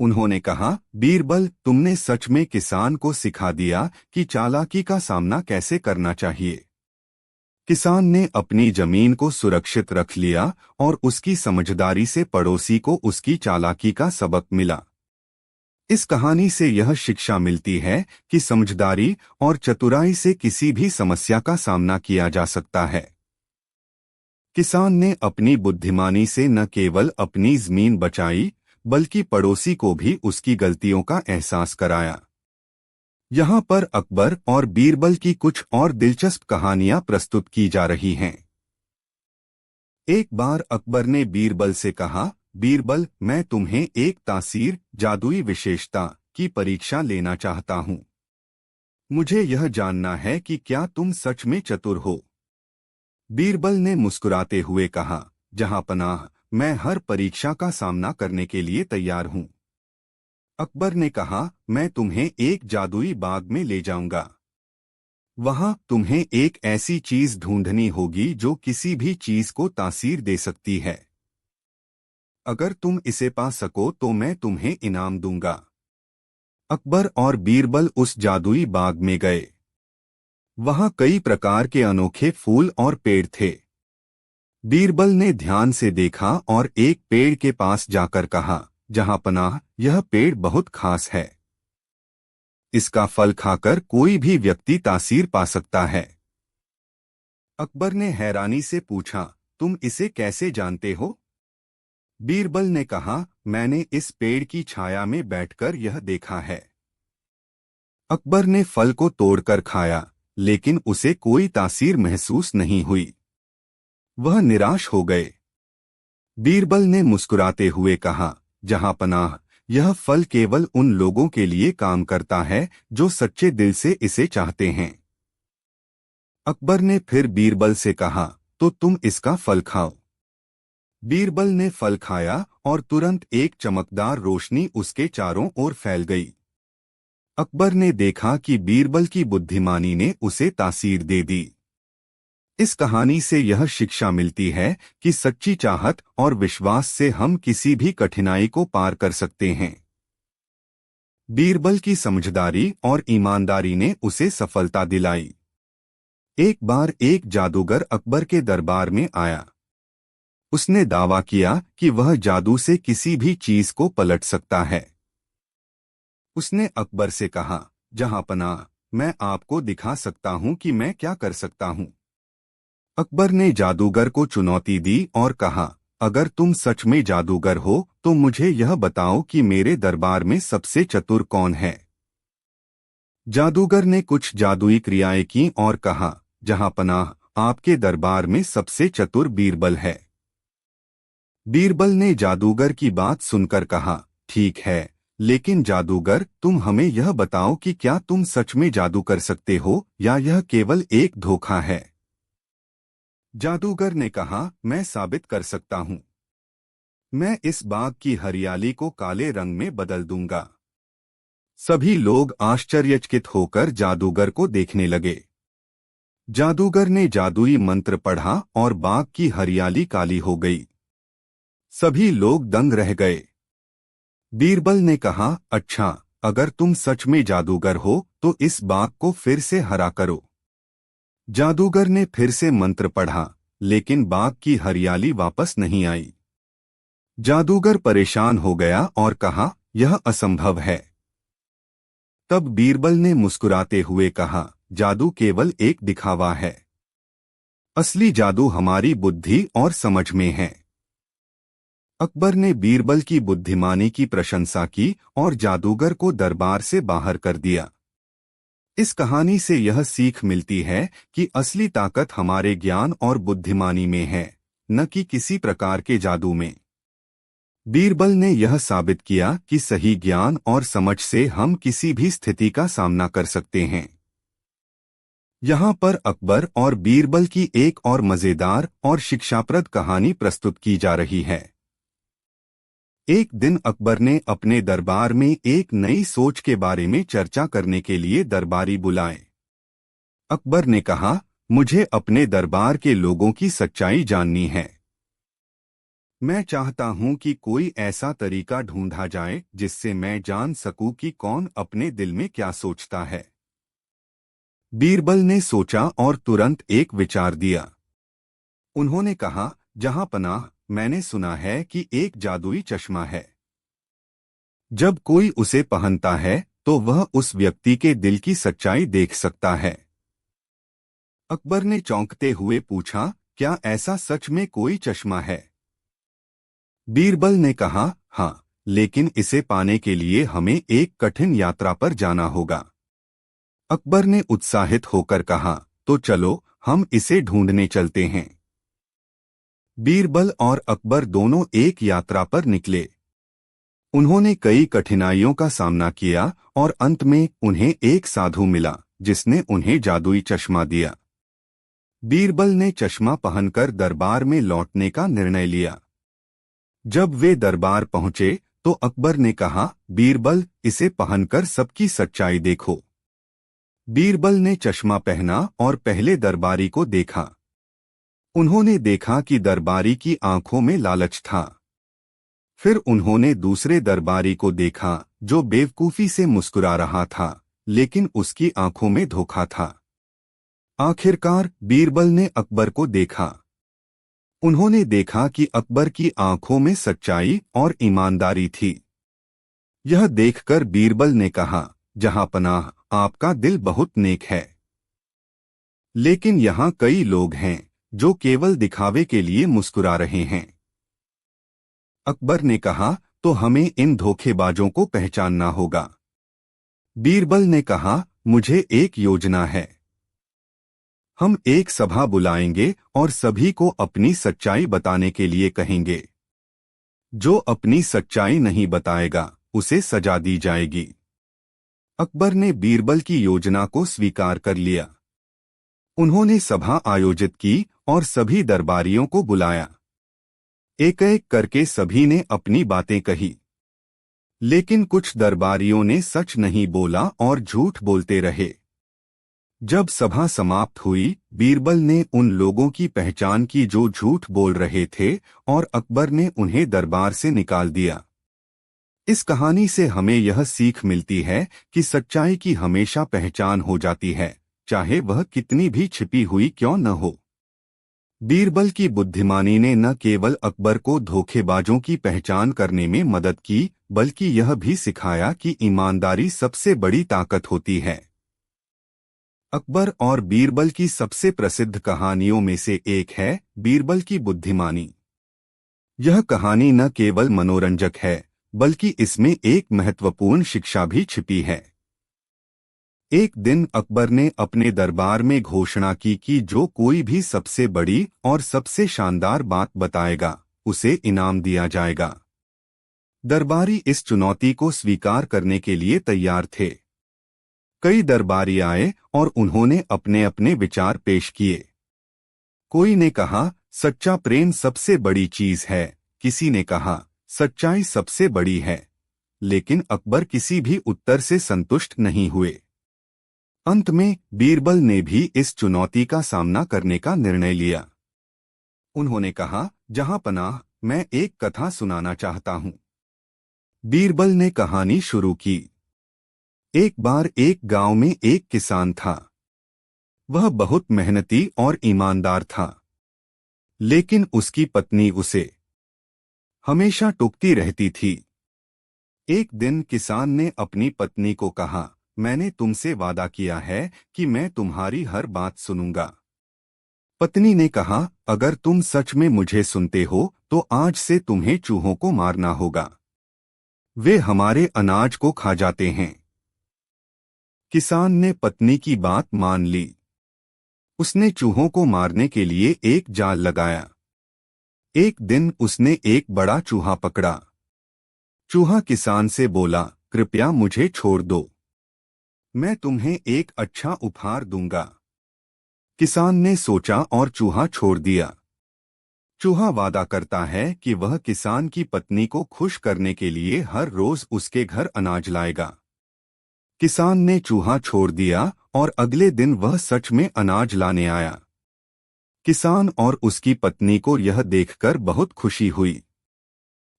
उन्होंने कहा, बीरबल, तुमने सच में किसान को सिखा दिया कि चालाकी का सामना कैसे करना चाहिए। किसान ने अपनी जमीन को सुरक्षित रख लिया और उसकी समझदारी से पड़ोसी को उसकी चालाकी का सबक मिला। इस कहानी से यह शिक्षा मिलती है कि समझदारी और चतुराई से किसी भी समस्या का सामना किया जा सकता है। किसान ने अपनी बुद्धिमानी से न केवल अपनी जमीन बचाई, बल्कि पड़ोसी को भी उसकी गलतियों का एहसास कराया। यहाँ पर अकबर और बीरबल की कुछ और दिलचस्प कहानियां प्रस्तुत की जा रही हैं। एक बार अकबर ने बीरबल से कहा, बीरबल, मैं तुम्हें एक तासीर जादुई विशेषता की परीक्षा लेना चाहता हूँ। मुझे यह जानना है कि क्या तुम सच में चतुर हो। बीरबल ने मुस्कुराते हुए कहा, जहांपनाह, मैं हर परीक्षा का सामना करने के लिए तैयार हूँ। अकबर ने कहा, मैं तुम्हें एक जादुई बाग में ले जाऊंगा। वहां तुम्हें एक ऐसी चीज ढूंढनी होगी जो किसी भी चीज को तासीर दे सकती है। अगर तुम इसे पा सको तो मैं तुम्हें इनाम दूंगा। अकबर और बीरबल उस जादुई बाग में गए। वहां कई प्रकार के अनोखे फूल और पेड़ थे। बीरबल ने ध्यान से देखा और एक पेड़ के पास जाकर कहा, जहांपनाह, यह पेड़ बहुत खास है। इसका फल खाकर कोई भी व्यक्ति तासीर पा सकता है। अकबर ने हैरानी से पूछा, तुम इसे कैसे जानते हो? बीरबल ने कहा, मैंने इस पेड़ की छाया में बैठकर यह देखा है। अकबर ने फल को तोड़कर खाया, लेकिन उसे कोई तासीर महसूस नहीं हुई। वह निराश हो गए। बीरबल ने मुस्कुराते हुए कहा, जहांपनाह, यह फल केवल उन लोगों के लिए काम करता है जो सच्चे दिल से इसे चाहते हैं। अकबर ने फिर बीरबल से कहा, तो तुम इसका फल खाओ। बीरबल ने फल खाया और तुरंत एक चमकदार रोशनी उसके चारों ओर फैल गई। अकबर ने देखा कि बीरबल की बुद्धिमानी ने उसे तासीर दे दी। इस कहानी से यह शिक्षा मिलती है कि सच्ची चाहत और विश्वास से हम किसी भी कठिनाई को पार कर सकते हैं। बीरबल की समझदारी और ईमानदारी ने उसे सफलता दिलाई। एक बार एक जादूगर अकबर के दरबार में आया। उसने दावा किया कि वह जादू से किसी भी चीज को पलट सकता है। उसने अकबर से कहा, जहांपनाह, मैं आपको दिखा सकता हूं कि मैं क्या कर सकता हूं। अकबर ने जादूगर को चुनौती दी और कहा, अगर तुम सच में जादूगर हो तो मुझे यह बताओ कि मेरे दरबार में सबसे चतुर कौन है। जादूगर ने कुछ जादुई क्रियाएं की और कहा, जहांपनाह, आपके दरबार में सबसे चतुर बीरबल है। बीरबल ने जादूगर की बात सुनकर कहा, ठीक है, लेकिन जादूगर, तुम हमें यह बताओ कि क्या तुम सच में जादू कर सकते हो या यह केवल एक धोखा है। जादूगर ने कहा, मैं साबित कर सकता हूं। मैं इस बाग की हरियाली को काले रंग में बदल दूंगा। सभी लोग आश्चर्यचकित होकर जादूगर को देखने लगे। जादूगर ने जादुई मंत्र पढ़ा और बाग की हरियाली काली हो गई। सभी लोग दंग रह गए। बीरबल ने कहा, अच्छा, अगर तुम सच में जादूगर हो तो इस बाग को फिर से हरा करो। जादूगर ने फिर से मंत्र पढ़ा, लेकिन बाग की हरियाली वापस नहीं आई। जादूगर परेशान हो गया और कहा, यह असंभव है। तब बीरबल ने मुस्कुराते हुए कहा, जादू केवल एक दिखावा है। असली जादू हमारी बुद्धि और समझ में है। अकबर ने बीरबल की बुद्धिमानी की प्रशंसा की और जादूगर को दरबार से बाहर कर दिया। इस कहानी से यह सीख मिलती है कि असली ताकत हमारे ज्ञान और बुद्धिमानी में है, न कि किसी प्रकार के जादू में। बीरबल ने यह साबित किया कि सही ज्ञान और समझ से हम किसी भी स्थिति का सामना कर सकते हैं। यहाँ पर अकबर और बीरबल की एक और मजेदार और शिक्षाप्रद कहानी प्रस्तुत की जा रही है। एक दिन अकबर ने अपने दरबार में एक नई सोच के बारे में चर्चा करने के लिए दरबारी बुलाए। अकबर ने कहा, मुझे अपने दरबार के लोगों की सच्चाई जाननी है। मैं चाहता हूं कि कोई ऐसा तरीका ढूंढा जाए जिससे मैं जान सकूं कि कौन अपने दिल में क्या सोचता है। बीरबल ने सोचा और तुरंत एक विचार दिया। उन्होंने कहा, जहांपनाह, मैंने सुना है कि एक जादुई चश्मा है। जब कोई उसे पहनता है तो वह उस व्यक्ति के दिल की सच्चाई देख सकता है। अकबर ने चौंकते हुए पूछा, क्या ऐसा सच में कोई चश्मा है? बीरबल ने कहा, हाँ, लेकिन इसे पाने के लिए हमें एक कठिन यात्रा पर जाना होगा। अकबर ने उत्साहित होकर कहा, तो चलो, हम इसे ढूंढने चलते हैं। बीरबल और अकबर दोनों एक यात्रा पर निकले। उन्होंने कई कठिनाइयों का सामना किया और अंत में उन्हें एक साधु मिला जिसने उन्हें जादुई चश्मा दिया। बीरबल ने चश्मा पहनकर दरबार में लौटने का निर्णय लिया। जब वे दरबार पहुंचे तो अकबर ने कहा, बीरबल, इसे पहनकर सबकी सच्चाई देखो। बीरबल ने चश्मा पहना और पहले दरबारी को देखा। उन्होंने देखा कि दरबारी की आंखों में लालच था। फिर उन्होंने दूसरे दरबारी को देखा जो बेवकूफी से मुस्कुरा रहा था, लेकिन उसकी आंखों में धोखा था। आखिरकार बीरबल ने अकबर को देखा। उन्होंने देखा कि अकबर की आंखों में सच्चाई और ईमानदारी थी। यह देखकर बीरबल ने कहा, जहांपनाह, आपका दिल बहुत नेक है, लेकिन यहाँ कई लोग हैं जो केवल दिखावे के लिए मुस्कुरा रहे हैं। अकबर ने कहा, तो हमें इन धोखेबाजों को पहचानना होगा। बीरबल ने कहा, मुझे एक योजना है। हम एक सभा बुलाएंगे और सभी को अपनी सच्चाई बताने के लिए कहेंगे। जो अपनी सच्चाई नहीं बताएगा उसे सजा दी जाएगी। अकबर ने बीरबल की योजना को स्वीकार कर लिया। उन्होंने सभा आयोजित की और सभी दरबारियों को बुलाया। एक एक करके सभी ने अपनी बातें कही, लेकिन कुछ दरबारियों ने सच नहीं बोला और झूठ बोलते रहे। जब सभा समाप्त हुई, बीरबल ने उन लोगों की पहचान की जो झूठ बोल रहे थे, और अकबर ने उन्हें दरबार से निकाल दिया। इस कहानी से हमें यह सीख मिलती है कि सच्चाई की हमेशा पहचान हो जाती है, चाहे वह कितनी भी छिपी हुई क्यों न हो। बीरबल की बुद्धिमानी ने न केवल अकबर को धोखेबाजों की पहचान करने में मदद की, बल्कि यह भी सिखाया कि ईमानदारी सबसे बड़ी ताकत होती है। अकबर और बीरबल की सबसे प्रसिद्ध कहानियों में से एक है बीरबल की बुद्धिमानी। यह कहानी न केवल मनोरंजक है, बल्कि इसमें एक महत्वपूर्ण शिक्षा भी छिपी है। एक दिन अकबर ने अपने दरबार में घोषणा की कि जो कोई भी सबसे बड़ी और सबसे शानदार बात बताएगा, उसे इनाम दिया जाएगा। दरबारी इस चुनौती को स्वीकार करने के लिए तैयार थे। कई दरबारी आए और उन्होंने अपने अपने विचार पेश किए। कोई ने कहा, सच्चा प्रेम सबसे बड़ी चीज है। किसी ने कहा, सच्चाई सबसे बड़ी है। लेकिन अकबर किसी भी उत्तर से संतुष्ट नहीं हुए। अंत में बीरबल ने भी इस चुनौती का सामना करने का निर्णय लिया। उन्होंने कहा, जहां पनाह, मैं एक कथा सुनाना चाहता हूं। बीरबल ने कहानी शुरू की। एक बार एक गांव में एक किसान था। वह बहुत मेहनती और ईमानदार था, लेकिन उसकी पत्नी उसे हमेशा टोकती रहती थी। एक दिन किसान ने अपनी पत्नी को कहा, मैंने तुमसे वादा किया है कि मैं तुम्हारी हर बात सुनूंगा। पत्नी ने कहा, अगर तुम सच में मुझे सुनते हो तो आज से तुम्हें चूहों को मारना होगा। वे हमारे अनाज को खा जाते हैं। किसान ने पत्नी की बात मान ली। उसने चूहों को मारने के लिए एक जाल लगाया। एक दिन उसने एक बड़ा चूहा पकड़ा। चूहा किसान से बोला, कृपया मुझे छोड़ दो, मैं तुम्हें एक अच्छा उपहार दूंगा। किसान ने सोचा और चूहा छोड़ दिया। चूहा वादा करता है कि वह किसान की पत्नी को खुश करने के लिए हर रोज उसके घर अनाज लाएगा। किसान ने चूहा छोड़ दिया और अगले दिन वह सच में अनाज लाने आया। किसान और उसकी पत्नी को यह देखकर बहुत खुशी हुई।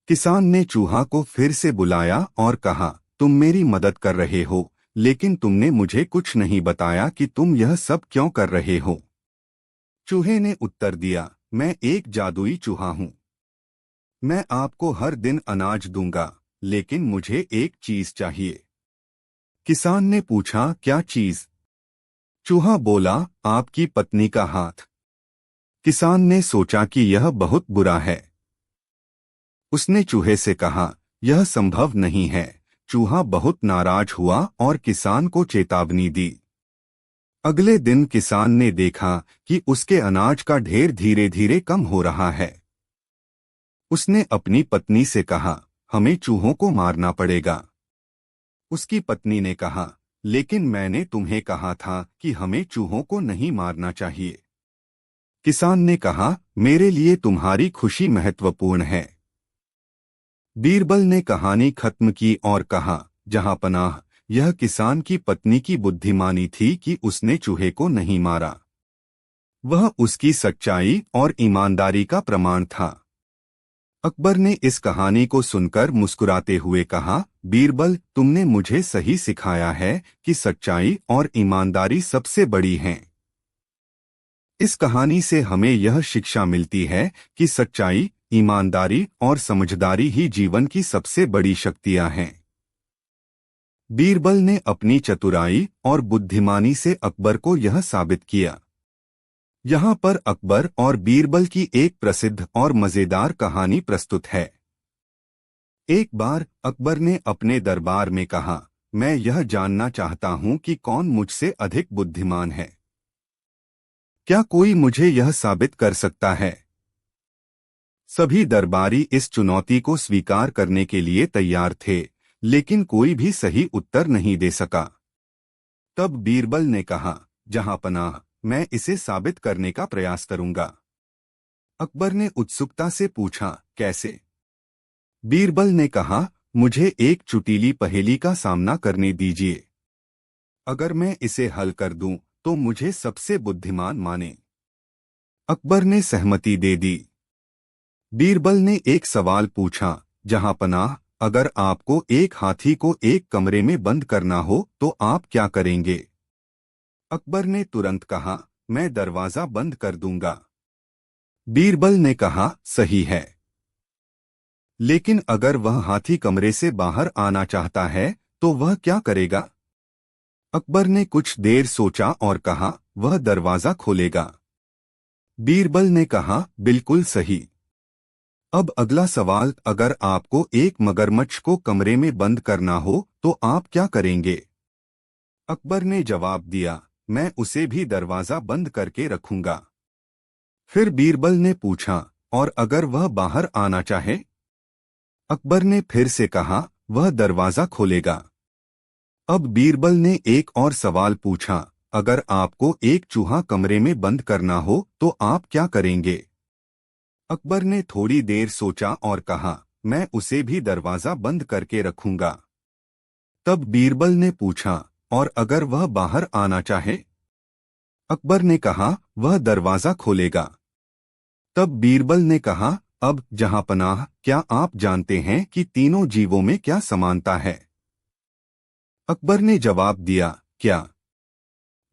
किसान ने चूहा को फिर से बुलाया और कहा, तुम मेरी मदद कर रहे हो, लेकिन तुमने मुझे कुछ नहीं बताया कि तुम यह सब क्यों कर रहे हो। चूहे ने उत्तर दिया, मैं एक जादुई चूहा हूं। मैं आपको हर दिन अनाज दूंगा, लेकिन मुझे एक चीज चाहिए। किसान ने पूछा, क्या चीज? चूहा बोला, आपकी पत्नी का हाथ। किसान ने सोचा कि यह बहुत बुरा है। उसने चूहे से कहा, यह संभव नहीं है। चूहा बहुत नाराज हुआ और किसान को चेतावनी दी। अगले दिन किसान ने देखा कि उसके अनाज का ढेर धीरे धीरे कम हो रहा है। उसने अपनी पत्नी से कहा, हमें चूहों को मारना पड़ेगा। उसकी पत्नी ने कहा, लेकिन मैंने तुम्हें कहा था कि हमें चूहों को नहीं मारना चाहिए। किसान ने कहा, मेरे लिए तुम्हारी खुशी महत्वपूर्ण है। बीरबल ने कहानी खत्म की और कहा, जहां पनाह, यह किसान की पत्नी की बुद्धिमानी थी कि उसने चूहे को नहीं मारा। वह उसकी सच्चाई और ईमानदारी का प्रमाण था। अकबर ने इस कहानी को सुनकर मुस्कुराते हुए कहा, बीरबल, तुमने मुझे सही सिखाया है कि सच्चाई और ईमानदारी सबसे बड़ी हैं। इस कहानी से हमें यह शिक्षा मिलती है कि सच्चाई, ईमानदारी और समझदारी ही जीवन की सबसे बड़ी शक्तियां हैं। बीरबल ने अपनी चतुराई और बुद्धिमानी से अकबर को यह साबित किया। यहाँ पर अकबर और बीरबल की एक प्रसिद्ध और मजेदार कहानी प्रस्तुत है। एक बार अकबर ने अपने दरबार में कहा, मैं यह जानना चाहता हूँ कि कौन मुझसे अधिक बुद्धिमान है। क्या कोई मुझे यह साबित कर सकता है? सभी दरबारी इस चुनौती को स्वीकार करने के लिए तैयार थे, लेकिन कोई भी सही उत्तर नहीं दे सका। तब बीरबल ने कहा, जहां पनाह, मैं इसे साबित करने का प्रयास करूंगा। अकबर ने उत्सुकता से पूछा, कैसे? बीरबल ने कहा, मुझे एक चुटीली पहेली का सामना करने दीजिए। अगर मैं इसे हल कर दूं तो मुझे सबसे बुद्धिमान माने। अकबर ने सहमति दे दी। बीरबल ने एक सवाल पूछा, जहांपनाह, अगर आपको एक हाथी को एक कमरे में बंद करना हो तो आप क्या करेंगे? अकबर ने तुरंत कहा, मैं दरवाजा बंद कर दूंगा। बीरबल ने कहा, सही है। लेकिन अगर वह हाथी कमरे से बाहर आना चाहता है तो वह क्या करेगा? अकबर ने कुछ देर सोचा और कहा, वह दरवाजा खोलेगा। बीरबल ने कहा, बिल्कुल सही। अब अगला सवाल, अगर आपको एक मगरमच्छ को कमरे में बंद करना हो तो आप क्या करेंगे? अकबर ने जवाब दिया, मैं उसे भी दरवाजा बंद करके रखूंगा। फिर बीरबल ने पूछा, और अगर वह बाहर आना चाहे? अकबर ने फिर से कहा, वह दरवाजा खोलेगा। अब बीरबल ने एक और सवाल पूछा, अगर आपको एक चूहा कमरे में बंद करना हो तो आप क्या करेंगे? अकबर ने थोड़ी देर सोचा और कहा, मैं उसे भी दरवाजा बंद करके रखूंगा। तब बीरबल ने पूछा, और अगर वह बाहर आना चाहे? अकबर ने कहा, वह दरवाजा खोलेगा। तब बीरबल ने कहा, अब जहांपनाह, क्या आप जानते हैं कि तीनों जीवों में क्या समानता है? अकबर ने जवाब दिया, क्या?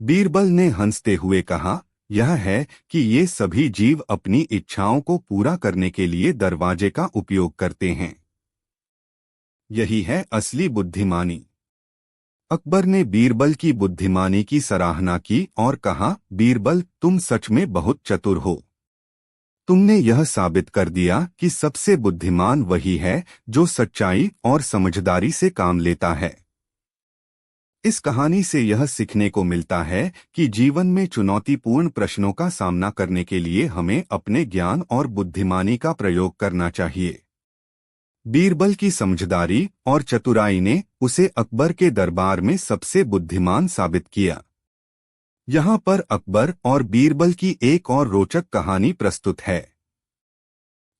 बीरबल ने हंसते हुए कहा, यह है कि ये सभी जीव अपनी इच्छाओं को पूरा करने के लिए दरवाजे का उपयोग करते हैं। यही है असली बुद्धिमानी। अकबर ने बीरबल की बुद्धिमानी की सराहना की और कहा, बीरबल, तुम सच में बहुत चतुर हो। तुमने यह साबित कर दिया कि सबसे बुद्धिमान वही है जो सच्चाई और समझदारी से काम लेता है। इस कहानी से यह सीखने को मिलता है कि जीवन में चुनौतीपूर्ण प्रश्नों का सामना करने के लिए हमें अपने ज्ञान और बुद्धिमानी का प्रयोग करना चाहिए। बीरबल की समझदारी और चतुराई ने उसे अकबर के दरबार में सबसे बुद्धिमान साबित किया। यहाँ पर अकबर और बीरबल की एक और रोचक कहानी प्रस्तुत है।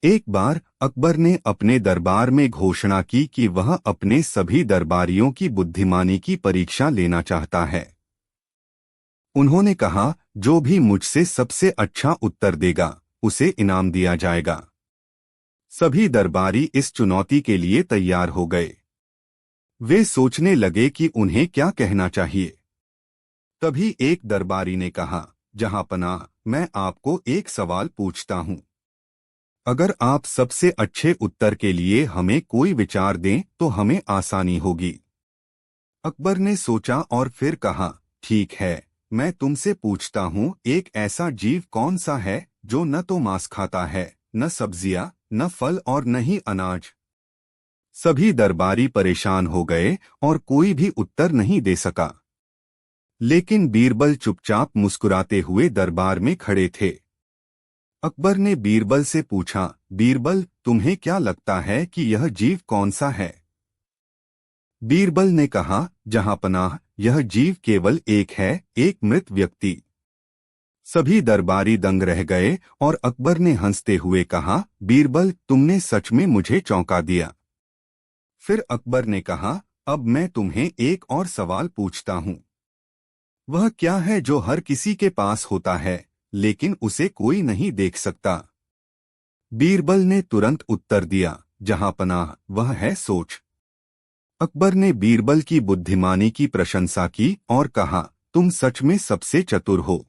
एक बार अकबर ने अपने दरबार में घोषणा की कि वह अपने सभी दरबारियों की बुद्धिमानी की परीक्षा लेना चाहता है। उन्होंने कहा, जो भी मुझसे सबसे अच्छा उत्तर देगा उसे इनाम दिया जाएगा। सभी दरबारी इस चुनौती के लिए तैयार हो गए। वे सोचने लगे कि उन्हें क्या कहना चाहिए। तभी एक दरबारी ने कहा, जहांपनाह, मैं आपको एक सवाल पूछता हूं। अगर आप सबसे अच्छे उत्तर के लिए हमें कोई विचार दें तो हमें आसानी होगी। अकबर ने सोचा और फिर कहा, ठीक है, मैं तुमसे पूछता हूँ, एक ऐसा जीव कौन सा है जो न तो मांस खाता है, न सब्जियां, न फल और न ही अनाज। सभी दरबारी परेशान हो गए और कोई भी उत्तर नहीं दे सका। लेकिन बीरबल चुपचाप मुस्कुराते हुए दरबार में खड़े थे। अकबर ने बीरबल से पूछा, बीरबल, तुम्हें क्या लगता है कि यह जीव कौन सा है? बीरबल ने कहा, जहांपनाह, यह जीव केवल एक है, एक मृत व्यक्ति। सभी दरबारी दंग रह गए और अकबर ने हंसते हुए कहा, बीरबल, तुमने सच में मुझे चौंका दिया। फिर अकबर ने कहा, अब मैं तुम्हें एक और सवाल पूछता हूँ। वह क्या है जो हर किसी के पास होता है लेकिन उसे कोई नहीं देख सकता? बीरबल ने तुरंत उत्तर दिया, जहांपनाह, वह है सोच। अकबर ने बीरबल की बुद्धिमानी की प्रशंसा की और कहा, तुम सच में सबसे चतुर हो।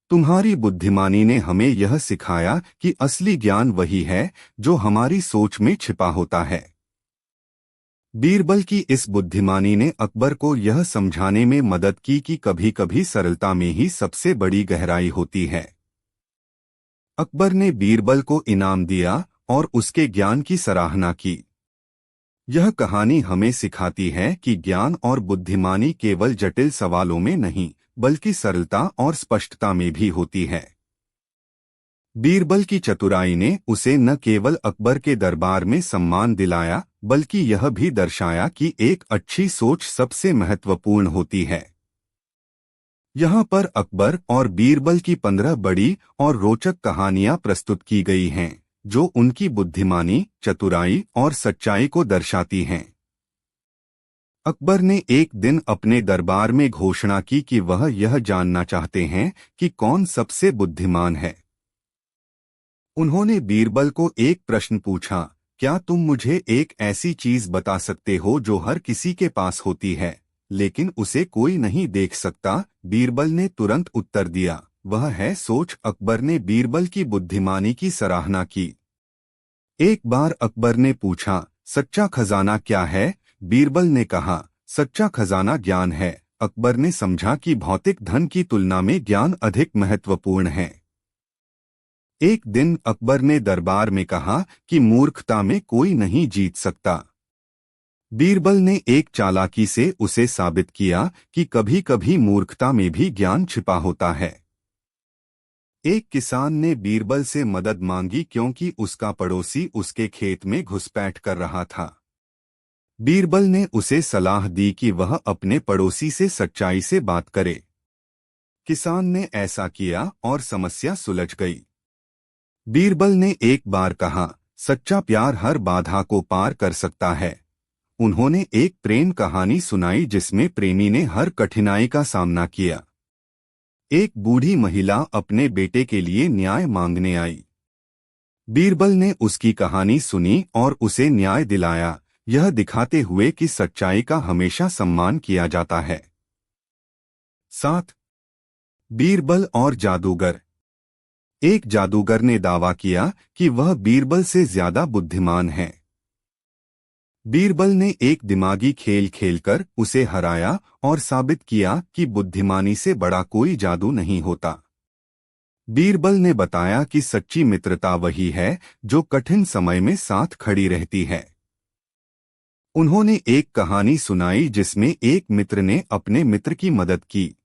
तुम्हारी बुद्धिमानी ने हमें यह सिखाया कि असली ज्ञान वही है जो हमारी सोच में छिपा होता है। बीरबल की इस बुद्धिमानी ने अकबर को यह समझाने में मदद की कि कभी-कभी सरलता में ही सबसे बड़ी गहराई होती है। अकबर ने बीरबल को इनाम दिया और उसके ज्ञान की सराहना की। यह कहानी हमें सिखाती है कि ज्ञान और बुद्धिमानी केवल जटिल सवालों में नहीं, बल्कि सरलता और स्पष्टता में भी होती है। बीरबल की चतुराई ने उसे न केवल अकबर के दरबार में सम्मान दिलाया, बल्कि यह भी दर्शाया कि एक अच्छी सोच सबसे महत्वपूर्ण होती है। यहाँ पर अकबर और बीरबल की 15 बड़ी और रोचक कहानियां प्रस्तुत की गई हैं, जो उनकी बुद्धिमानी, चतुराई और सच्चाई को दर्शाती हैं। अकबर ने एक दिन अपने दरबार में घोषणा की कि वह यह जानना चाहते हैं कि कौन सबसे बुद्धिमान है। उन्होंने बीरबल को एक प्रश्न पूछा, क्या तुम मुझे एक ऐसी चीज बता सकते हो जो हर किसी के पास होती है, लेकिन उसे कोई नहीं देख सकता? बीरबल ने तुरंत उत्तर दिया, वह है सोच। अकबर ने बीरबल की बुद्धिमानी की सराहना की। एक बार अकबर ने पूछा, सच्चा खजाना क्या है? बीरबल ने कहा, सच्चा खजाना ज्ञान है। अकबर ने समझा कि भौतिक धन की तुलना में ज्ञान अधिक महत्वपूर्ण है। एक दिन अकबर ने दरबार में कहा कि मूर्खता में कोई नहीं जीत सकता। बीरबल ने एक चालाकी से उसे साबित किया कि कभी-कभी मूर्खता में भी ज्ञान छिपा होता है। एक किसान ने बीरबल से मदद मांगी क्योंकि उसका पड़ोसी उसके खेत में घुसपैठ कर रहा था। बीरबल ने उसे सलाह दी कि वह अपने पड़ोसी से सच्चाई से बात करे। किसान ने ऐसा किया और समस्या सुलझ गई। बीरबल ने एक बार कहा, सच्चा प्यार हर बाधा को पार कर सकता है। उन्होंने एक प्रेम कहानी सुनाई जिसमें प्रेमी ने हर कठिनाई का सामना किया। एक बूढ़ी महिला अपने बेटे के लिए न्याय मांगने आई। बीरबल ने उसकी कहानी सुनी और उसे न्याय दिलाया, यह दिखाते हुए कि सच्चाई का हमेशा सम्मान किया जाता है। 7. बीरबल और जादूगर। एक जादूगर ने दावा किया कि वह बीरबल से ज्यादा बुद्धिमान है। बीरबल ने एक दिमागी खेल खेलकर उसे हराया और साबित किया कि बुद्धिमानी से बड़ा कोई जादू नहीं होता। बीरबल ने बताया कि सच्ची मित्रता वही है जो कठिन समय में साथ खड़ी रहती है। उन्होंने एक कहानी सुनाई जिसमें एक मित्र ने अपने मित्र की मदद की।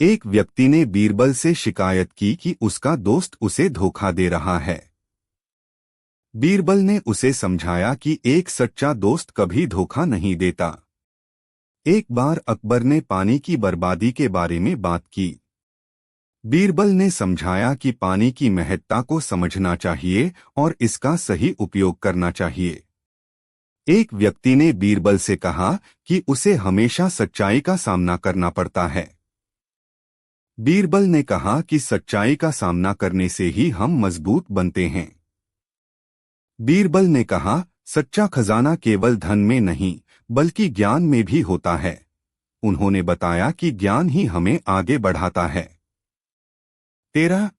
एक व्यक्ति ने बीरबल से शिकायत की कि उसका दोस्त उसे धोखा दे रहा है। बीरबल ने उसे समझाया कि एक सच्चा दोस्त कभी धोखा नहीं देता। एक बार अकबर ने पानी की बर्बादी के बारे में बात की। बीरबल ने समझाया कि पानी की महत्ता को समझना चाहिए और इसका सही उपयोग करना चाहिए। एक व्यक्ति ने बीरबल से कहा कि उसे हमेशा सच्चाई का सामना करना पड़ता है। बीरबल ने कहा कि सच्चाई का सामना करने से ही हम मजबूत बनते हैं। बीरबल ने कहा, सच्चा खजाना केवल धन में नहीं बल्कि ज्ञान में भी होता है। उन्होंने बताया कि ज्ञान ही हमें आगे बढ़ाता है। 13.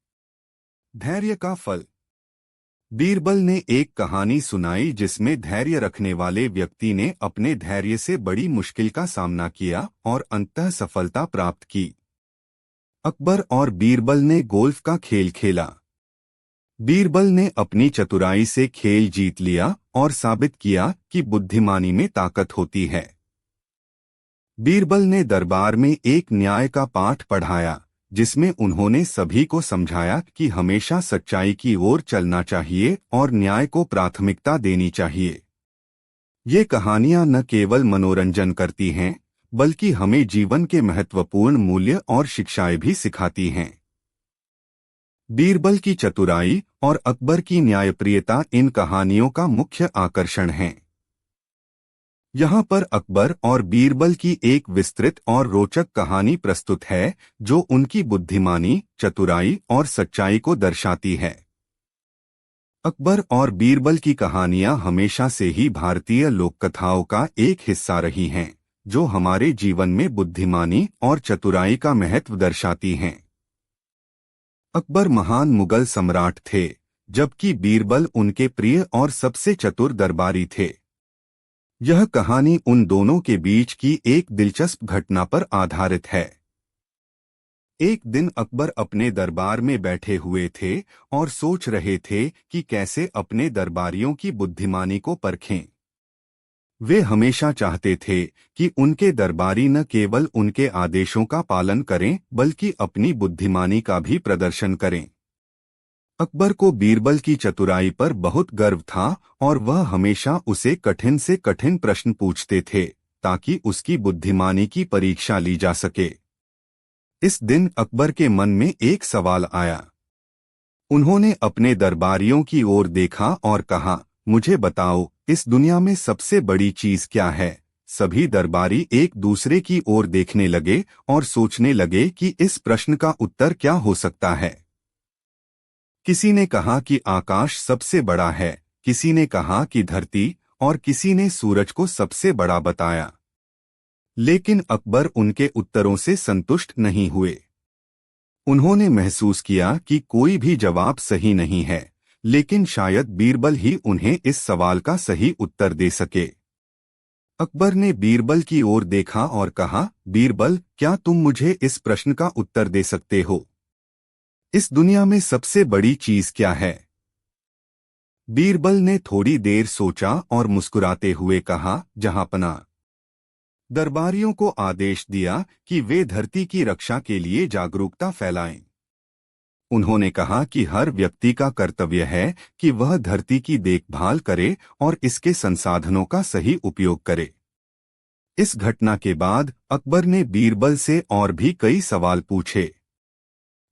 धैर्य का फल। बीरबल ने एक कहानी सुनाई जिसमें धैर्य रखने वाले व्यक्ति ने अपने धैर्य से बड़ी मुश्किल का सामना किया और अंततः सफलता प्राप्त की। अकबर और बीरबल ने गोल्फ का खेल खेला। बीरबल ने अपनी चतुराई से खेल जीत लिया और साबित किया कि बुद्धिमानी में ताकत होती है। बीरबल ने दरबार में एक न्याय का पाठ पढ़ाया जिसमें उन्होंने सभी को समझाया कि हमेशा सच्चाई की ओर चलना चाहिए और न्याय को प्राथमिकता देनी चाहिए। ये कहानियां न केवल मनोरंजन करती हैं बल्कि हमें जीवन के महत्वपूर्ण मूल्य और शिक्षाएं भी सिखाती हैं। बीरबल की चतुराई और अकबर की न्यायप्रियता इन कहानियों का मुख्य आकर्षण हैं। यहाँ पर अकबर और बीरबल की एक विस्तृत और रोचक कहानी प्रस्तुत है जो उनकी बुद्धिमानी, चतुराई और सच्चाई को दर्शाती है। अकबर और बीरबल की कहानियां हमेशा से ही भारतीय लोककथाओं का एक हिस्सा रही हैं, जो हमारे जीवन में बुद्धिमानी और चतुराई का महत्व दर्शाती हैं। अकबर महान मुगल सम्राट थे, जबकि बीरबल उनके प्रिय और सबसे चतुर दरबारी थे। यह कहानी उन दोनों के बीच की एक दिलचस्प घटना पर आधारित है। एक दिन अकबर अपने दरबार में बैठे हुए थे और सोच रहे थे कि कैसे अपने दरबारियों की बुद्धिमानी को परखें। वे हमेशा चाहते थे कि उनके दरबारी न केवल उनके आदेशों का पालन करें बल्कि अपनी बुद्धिमानी का भी प्रदर्शन करें। अकबर को बीरबल की चतुराई पर बहुत गर्व था और वह हमेशा उसे कठिन से कठिन प्रश्न पूछते थे ताकि उसकी बुद्धिमानी की परीक्षा ली जा सके। इस दिन अकबर के मन में एक सवाल आया। उन्होंने अपने दरबारियों की ओर देखा और कहा, मुझे बताओ, इस दुनिया में सबसे बड़ी चीज क्या है? सभी दरबारी एक दूसरे की ओर देखने लगे और सोचने लगे कि इस प्रश्न का उत्तर क्या हो सकता है। किसी ने कहा कि आकाश सबसे बड़ा है, किसी ने कहा कि धरती, और किसी ने सूरज को सबसे बड़ा बताया। लेकिन अकबर उनके उत्तरों से संतुष्ट नहीं हुए। उन्होंने महसूस किया कि कोई भी जवाब सही नहीं है, लेकिन शायद बीरबल ही उन्हें इस सवाल का सही उत्तर दे सके। अकबर ने बीरबल की ओर देखा और कहा, बीरबल, क्या तुम मुझे इस प्रश्न का उत्तर दे सकते हो? इस दुनिया में सबसे बड़ी चीज क्या है? बीरबल ने थोड़ी देर सोचा और मुस्कुराते हुए कहा, जहांपना। दरबारियों को आदेश दिया कि वे धरती की रक्षा के लिए जागरूकता फैलाएं। उन्होंने कहा कि हर व्यक्ति का कर्तव्य है कि वह धरती की देखभाल करे और इसके संसाधनों का सही उपयोग करे। इस घटना के बाद अकबर ने बीरबल से और भी कई सवाल पूछे।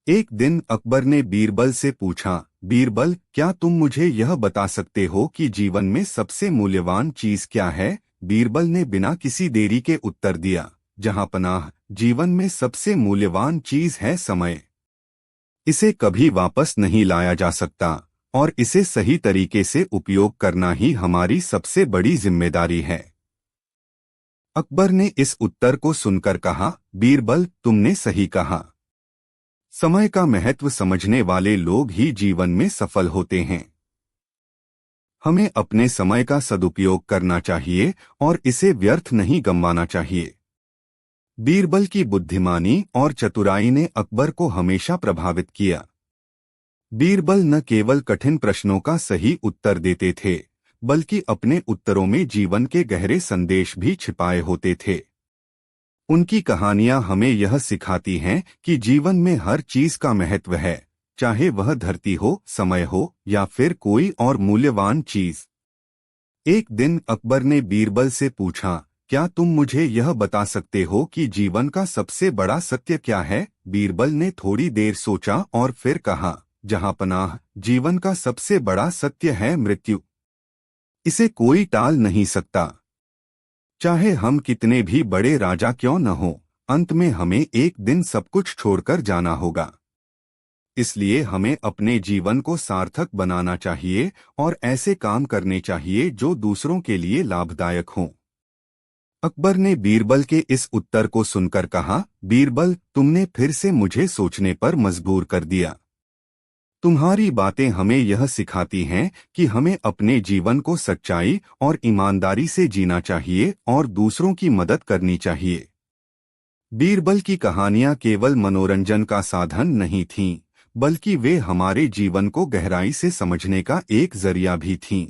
एक दिन अकबर ने बीरबल से पूछा, बीरबल, क्या तुम मुझे यह बता सकते हो कि जीवन में सबसे मूल्यवान चीज क्या है? बीरबल ने बिना किसी देरी के उत्तर दिया, जहांपनाह, जीवन में सबसे मूल्यवान चीज है समय। इसे कभी वापस नहीं लाया जा सकता और इसे सही तरीके से उपयोग करना ही हमारी सबसे बड़ी जिम्मेदारी है। अकबर ने इस उत्तर को सुनकर कहा, बीरबल, तुमने सही कहा। समय का महत्व समझने वाले लोग ही जीवन में सफल होते हैं। हमें अपने समय का सदुपयोग करना चाहिए और इसे व्यर्थ नहीं गंवाना चाहिए। बीरबल की बुद्धिमानी और चतुराई ने अकबर को हमेशा प्रभावित किया। बीरबल न केवल कठिन प्रश्नों का सही उत्तर देते थे, बल्कि अपने उत्तरों में जीवन के गहरे संदेश भी छिपाए होते थे। उनकी कहानियां हमें यह सिखाती हैं कि जीवन में हर चीज का महत्व है, चाहे वह धरती हो, समय हो या फिर कोई और मूल्यवान चीज। एक दिन अकबर ने बीरबल से पूछा, क्या तुम मुझे यह बता सकते हो कि जीवन का सबसे बड़ा सत्य क्या है? बीरबल ने थोड़ी देर सोचा और फिर कहा, जहांपनाह, जीवन का सबसे बड़ा सत्य है मृत्यु। इसे कोई टाल नहीं सकता। चाहे हम कितने भी बड़े राजा क्यों न हों, अंत में हमें एक दिन सब कुछ छोड़कर जाना होगा। इसलिए हमें अपने जीवन को सार्थक बनाना चाहिए और ऐसे काम करने चाहिए जो दूसरों के लिए लाभदायक हों। अकबर ने बीरबल के इस उत्तर को सुनकर कहा, बीरबल, तुमने फिर से मुझे सोचने पर मजबूर कर दिया। तुम्हारी बातें हमें यह सिखाती हैं कि हमें अपने जीवन को सच्चाई और ईमानदारी से जीना चाहिए और दूसरों की मदद करनी चाहिए। बीरबल की कहानियां केवल मनोरंजन का साधन नहीं थीं, बल्कि वे हमारे जीवन को गहराई से समझने का एक जरिया भी थीं।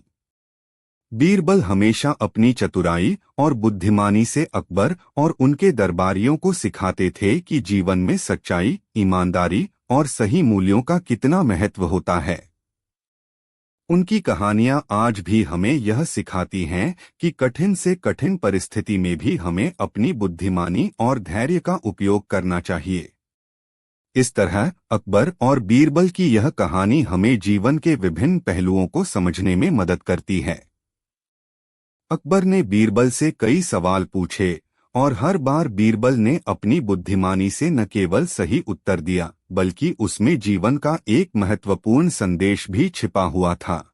बीरबल हमेशा अपनी चतुराई और बुद्धिमानी से अकबर और उनके दरबारियों को सिखाते थे कि जीवन में सच्चाई, ईमानदारी और सही मूल्यों का कितना महत्व होता है। उनकी कहानियां आज भी हमें यह सिखाती हैं कि कठिन से कठिन परिस्थिति में भी हमें अपनी बुद्धिमानी और धैर्य का उपयोग करना चाहिए। इस तरह अकबर और बीरबल की यह कहानी हमें जीवन के विभिन्न पहलुओं को समझने में मदद करती है। अकबर ने बीरबल से कई सवाल पूछे और हर बार बीरबल ने अपनी बुद्धिमानी से न केवल सही उत्तर दिया, बल्कि उसमें जीवन का एक महत्वपूर्ण संदेश भी छिपा हुआ था।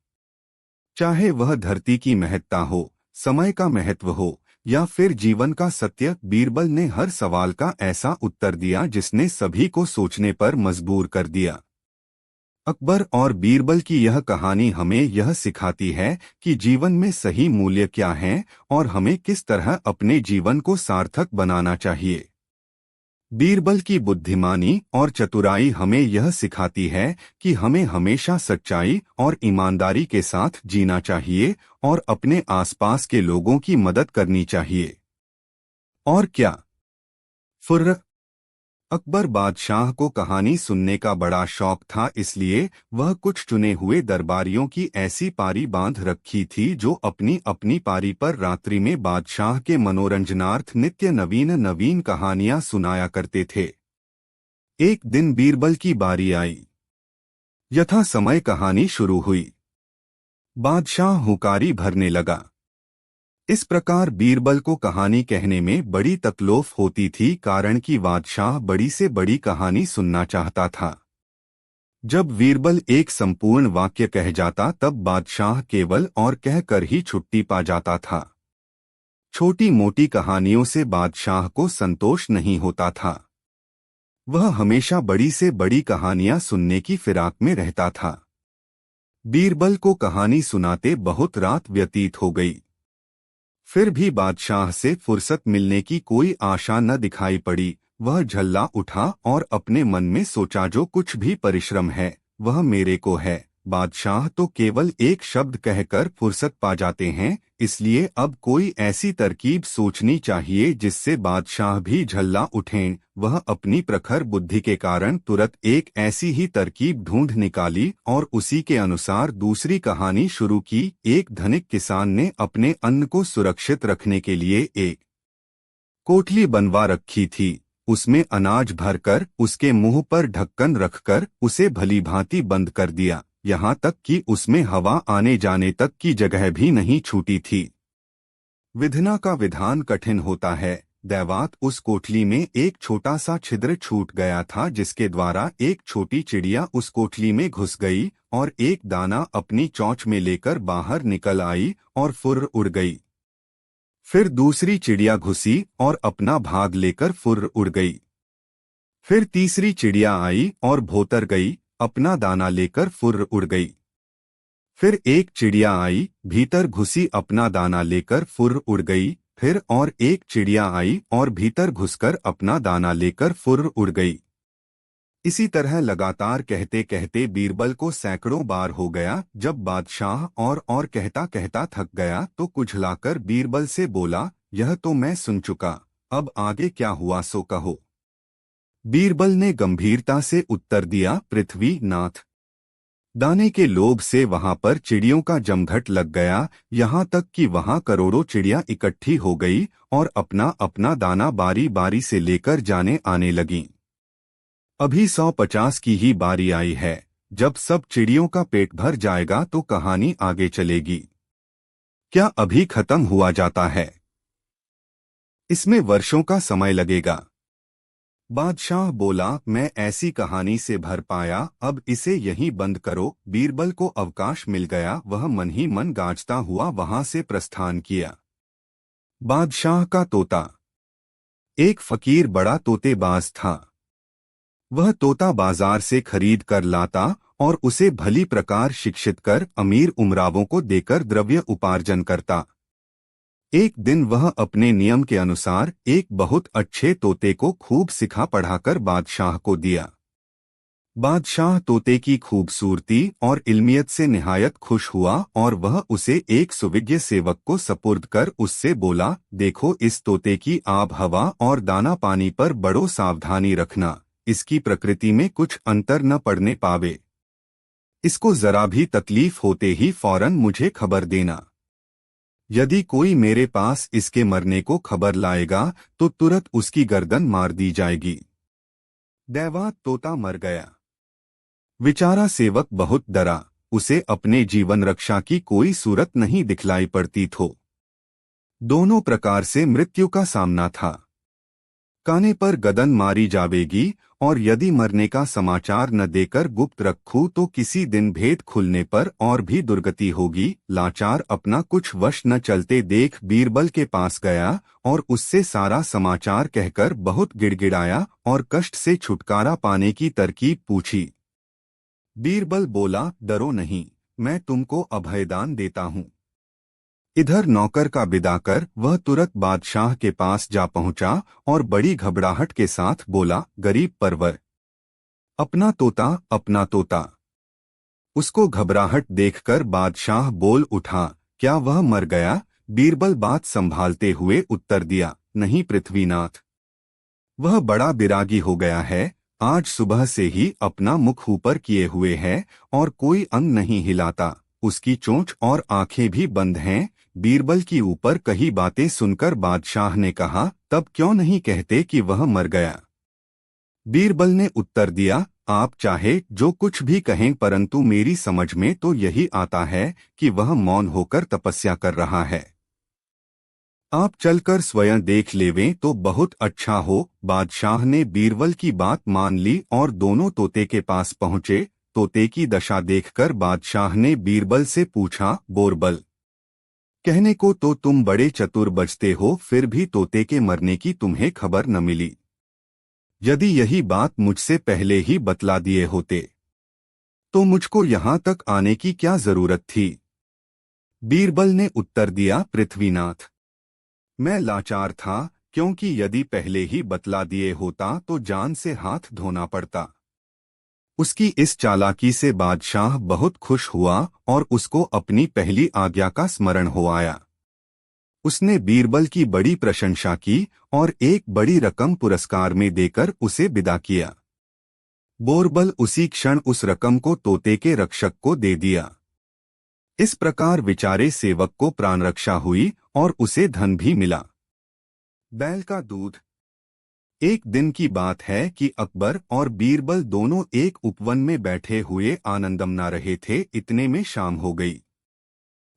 चाहे वह धरती की महत्ता हो, समय का महत्व हो या फिर जीवन का सत्य, बीरबल ने हर सवाल का ऐसा उत्तर दिया जिसने सभी को सोचने पर मजबूर कर दिया। अकबर और बीरबल की यह कहानी हमें यह सिखाती है कि जीवन में सही मूल्य क्या हैं और हमें किस तरह अपने जीवन को सार्थक बनाना चाहिए। बीरबल की बुद्धिमानी और चतुराई हमें यह सिखाती है कि हमें हमेशा सच्चाई और ईमानदारी के साथ जीना चाहिए और अपने आसपास के लोगों की मदद करनी चाहिए। और क्या फुर्र अकबर बादशाह को कहानी सुनने का बड़ा शौक था, इसलिए वह कुछ चुने हुए दरबारियों की ऐसी पारी बांध रखी थी जो अपनी अपनी पारी पर रात्रि में बादशाह के मनोरंजनार्थ नित्य नवीन नवीन कहानियां सुनाया करते थे। एक दिन बीरबल की बारी आई। यथा समय कहानी शुरू हुई। बादशाह हुकारी भरने लगा। इस प्रकार बीरबल को कहानी कहने में बड़ी तकलीफ होती थी, कारण कि बादशाह बड़ी से बड़ी कहानी सुनना चाहता था। जब बीरबल एक संपूर्ण वाक्य कह जाता तब बादशाह केवल और कहकर ही छुट्टी पा जाता था। छोटी मोटी कहानियों से बादशाह को संतोष नहीं होता था। वह हमेशा बड़ी से बड़ी कहानियां सुनने की फिराक में रहता था। बीरबल को कहानी सुनाते बहुत रात व्यतीत हो गई। फिर भी बादशाह से फुर्सत मिलने की कोई आशा न दिखाई पड़ी। वह झल्ला उठा और अपने मन में सोचा, जो कुछ भी परिश्रम है वह मेरे को है। बादशाह तो केवल एक शब्द कहकर फुर्सत पा जाते हैं, इसलिए अब कोई ऐसी तरकीब सोचनी चाहिए जिससे बादशाह भी झल्ला उठें। वह अपनी प्रखर बुद्धि के कारण तुरंत एक ऐसी ही तरकीब ढूंढ निकाली और उसी के अनुसार दूसरी कहानी शुरू की। एक धनिक किसान ने अपने अन्न को सुरक्षित रखने के लिए एक कोठली बनवा रखी थी। उसमें अनाज भरकर उसके मुंह पर ढक्कन रखकर उसे भली भांति बंद कर दिया, यहाँ तक कि उसमें हवा आने जाने तक की जगह भी नहीं छूटी थी। विधना का विधान कठिन होता है। दैवात उस कोठली में एक छोटा सा छिद्र छूट गया था, जिसके द्वारा एक छोटी चिड़िया उस कोठली में घुस गई और एक दाना अपनी चोंच में लेकर बाहर निकल आई और फुर्र उड़ गई। फिर दूसरी चिड़िया घुसी और अपना भाग लेकर फुर्र उड़ गई। फिर तीसरी चिड़िया आई और भोतर गई, अपना दाना लेकर फुर्र उड़ गई। फिर एक चिड़िया आई, भीतर घुसी, अपना दाना लेकर फुर्र उड़ गई। फिर और एक चिड़िया आई और भीतर घुसकर अपना दाना लेकर फुर्र उड़ गई। इसी तरह लगातार कहते कहते बीरबल को सैकड़ों बार हो गया। जब बादशाह और कहता कहता थक गया तो कुझलाकर बीरबल से बोला, यह तो मैं सुन चुका, अब आगे क्या हुआ सो कहो। बीरबल ने गंभीरता से उत्तर दिया, पृथ्वी नाथ, दाने के लोभ से वहां पर चिड़ियों का जमघट लग गया, यहाँ तक कि वहां करोड़ों चिड़ियां इकट्ठी हो गई और अपना अपना दाना बारी बारी से लेकर जाने आने लगीं। अभी 150 की ही बारी आई है। जब सब चिड़ियों का पेट भर जाएगा तो कहानी आगे चलेगी। क्या अभी खत्म हुआ जाता है? इसमें वर्षों का समय लगेगा। बादशाह बोला, मैं ऐसी कहानी से भर पाया, अब इसे यहीं बंद करो। बीरबल को अवकाश मिल गया। वह मन ही मन गाजता हुआ वहां से प्रस्थान किया। बादशाह का तोता। एक फकीर बड़ा तोतेबाज था। वह तोता बाजार से खरीद कर लाता और उसे भली प्रकार शिक्षित कर अमीर उमरावों को देकर द्रव्य उपार्जन करता। एक दिन वह अपने नियम के अनुसार एक बहुत अच्छे तोते को खूब सिखा पढ़ाकर बादशाह को दिया। बादशाह तोते की खूबसूरती और इल्मियत से निहायत खुश हुआ और वह उसे एक सुविज्ञ सेवक को सपुर्द कर उससे बोला, देखो, इस तोते की आब हवा और दाना पानी पर बड़ो सावधानी रखना, इसकी प्रकृति में कुछ अंतर न पड़ने पावे। इसको जरा भी तकलीफ होते ही फौरन मुझे खबर देना। यदि कोई मेरे पास इसके मरने को खबर लाएगा तो तुरंत उसकी गर्दन मार दी जाएगी। दैवात तोता मर गया। बेचारा सेवक बहुत डरा। उसे अपने जीवन रक्षा की कोई सूरत नहीं दिखलाई पड़ती थो। दोनों प्रकार से मृत्यु का सामना था। काने पर गदन मारी जावेगी और यदि मरने का समाचार न देकर गुप्त रखूं तो किसी दिन भेद खुलने पर और भी दुर्गति होगी। लाचार अपना कुछ वश न चलते देख बीरबल के पास गया और उससे सारा समाचार कहकर बहुत गिड़गिड़ाया और कष्ट से छुटकारा पाने की तरकीब पूछी। बीरबल बोला, डरो नहीं, मैं तुमको अभयदान देता हूँ। इधर नौकर का विदा कर वह तुरंत बादशाह के पास जा पहुंचा और बड़ी घबराहट के साथ बोला, गरीब परवर, अपना तोता, अपना तोता। उसको घबराहट देखकर बादशाह बोल उठा, क्या वह मर गया? बीरबल बात संभालते हुए उत्तर दिया, नहीं पृथ्वीनाथ, वह बड़ा बिरागी हो गया है। आज सुबह से ही अपना मुख ऊपर किए हुए है और कोई अंग नहीं हिलाता। उसकी चोंच और आंखें भी बंद हैं। बीरबल की ऊपर कही बातें सुनकर बादशाह ने कहा, तब क्यों नहीं कहते कि वह मर गया? बीरबल ने उत्तर दिया, आप चाहे जो कुछ भी कहें, परंतु मेरी समझ में तो यही आता है कि वह मौन होकर तपस्या कर रहा है। आप चलकर स्वयं देख लेवें तो बहुत अच्छा हो। बादशाह ने बीरबल की बात मान ली और दोनों तोते के पास पहुंचे। तोते की दशा देखकर बादशाह ने बीरबल से पूछा, बोरबल, कहने को तो तुम बड़े चतुर बचते हो, फिर भी तोते के मरने की तुम्हें खबर न मिली। यदि यही बात मुझसे पहले ही बतला दिए होते तो मुझको यहाँ तक आने की क्या जरूरत थी। बीरबल ने उत्तर दिया, पृथ्वीनाथ, मैं लाचार था, क्योंकि यदि पहले ही बतला दिए होता तो जान से हाथ धोना पड़ता। उसकी इस चालाकी से बादशाह बहुत खुश हुआ और उसको अपनी पहली आज्ञा का स्मरण हो आया। उसने बीरबल की बड़ी प्रशंसा की और एक बड़ी रकम पुरस्कार में देकर उसे विदा किया। बोरबल उसी क्षण उस रकम को तोते के रक्षक को दे दिया। इस प्रकार बेचारे सेवक को प्राण रक्षा हुई और उसे धन भी मिला। बैल का दूध। एक दिन की बात है कि अकबर और बीरबल दोनों एक उपवन में बैठे हुए आनंद मना रहे थे। इतने में शाम हो गई।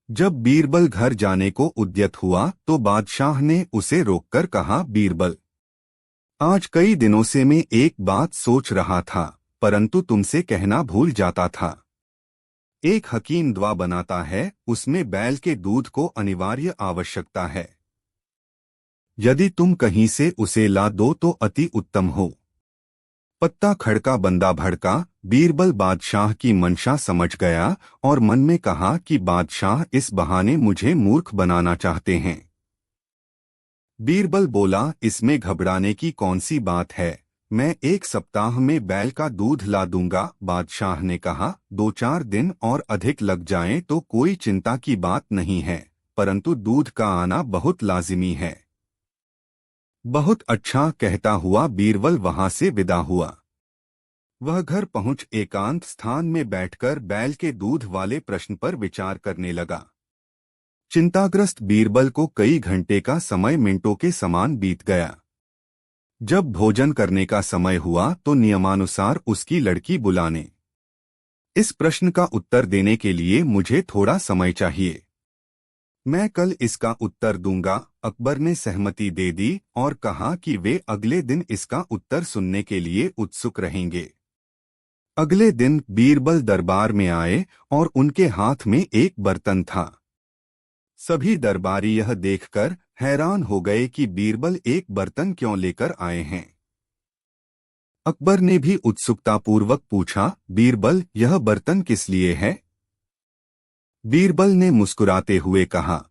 जब बीरबल घर जाने को उद्यत हुआ तो बादशाह ने उसे रोककर कहा, बीरबल, आज कई दिनों से मैं एक बात सोच रहा था, परंतु तुमसे कहना भूल जाता था। एक हकीम दवा बनाता है, उसमें बैल के दूध को अनिवार्य आवश्यकता है। यदि तुम कहीं से उसे ला दो तो अति उत्तम हो। पत्ता खड़का बंदा भड़का। बीरबल बादशाह की मंशा समझ गया और मन में कहा कि बादशाह इस बहाने मुझे मूर्ख बनाना चाहते हैं। बीरबल बोला, इसमें घबराने की कौन सी बात है, मैं एक सप्ताह में बैल का दूध ला दूंगा। बादशाह ने कहा, 2-4 दिन और अधिक लग जाएं तो कोई चिंता की बात नहीं है, परंतु दूध का आना बहुत लाजिमी है। बहुत अच्छा कहता हुआ बीरबल वहां से विदा हुआ। वह घर पहुंच एकांत स्थान में बैठकर बैल के दूध वाले प्रश्न पर विचार करने लगा। चिंताग्रस्त बीरबल को कई घंटे का समय मिनटों के समान बीत गया। जब भोजन करने का समय हुआ तो नियमानुसार उसकी लड़की बुलाने। इस प्रश्न का उत्तर देने के लिए मुझे थोड़ा समय चाहिए, मैं कल इसका उत्तर दूंगा। अकबर ने सहमति दे दी और कहा कि वे अगले दिन इसका उत्तर सुनने के लिए उत्सुक रहेंगे। अगले दिन बीरबल दरबार में आए और उनके हाथ में एक बर्तन था। सभी दरबारी यह देखकर हैरान हो गए कि बीरबल एक बर्तन क्यों लेकर आए हैं। अकबर ने भी उत्सुकतापूर्वक पूछा, बीरबल, यह बर्तन किस लिए है? बीरबल ने मुस्कुराते हुए कहा,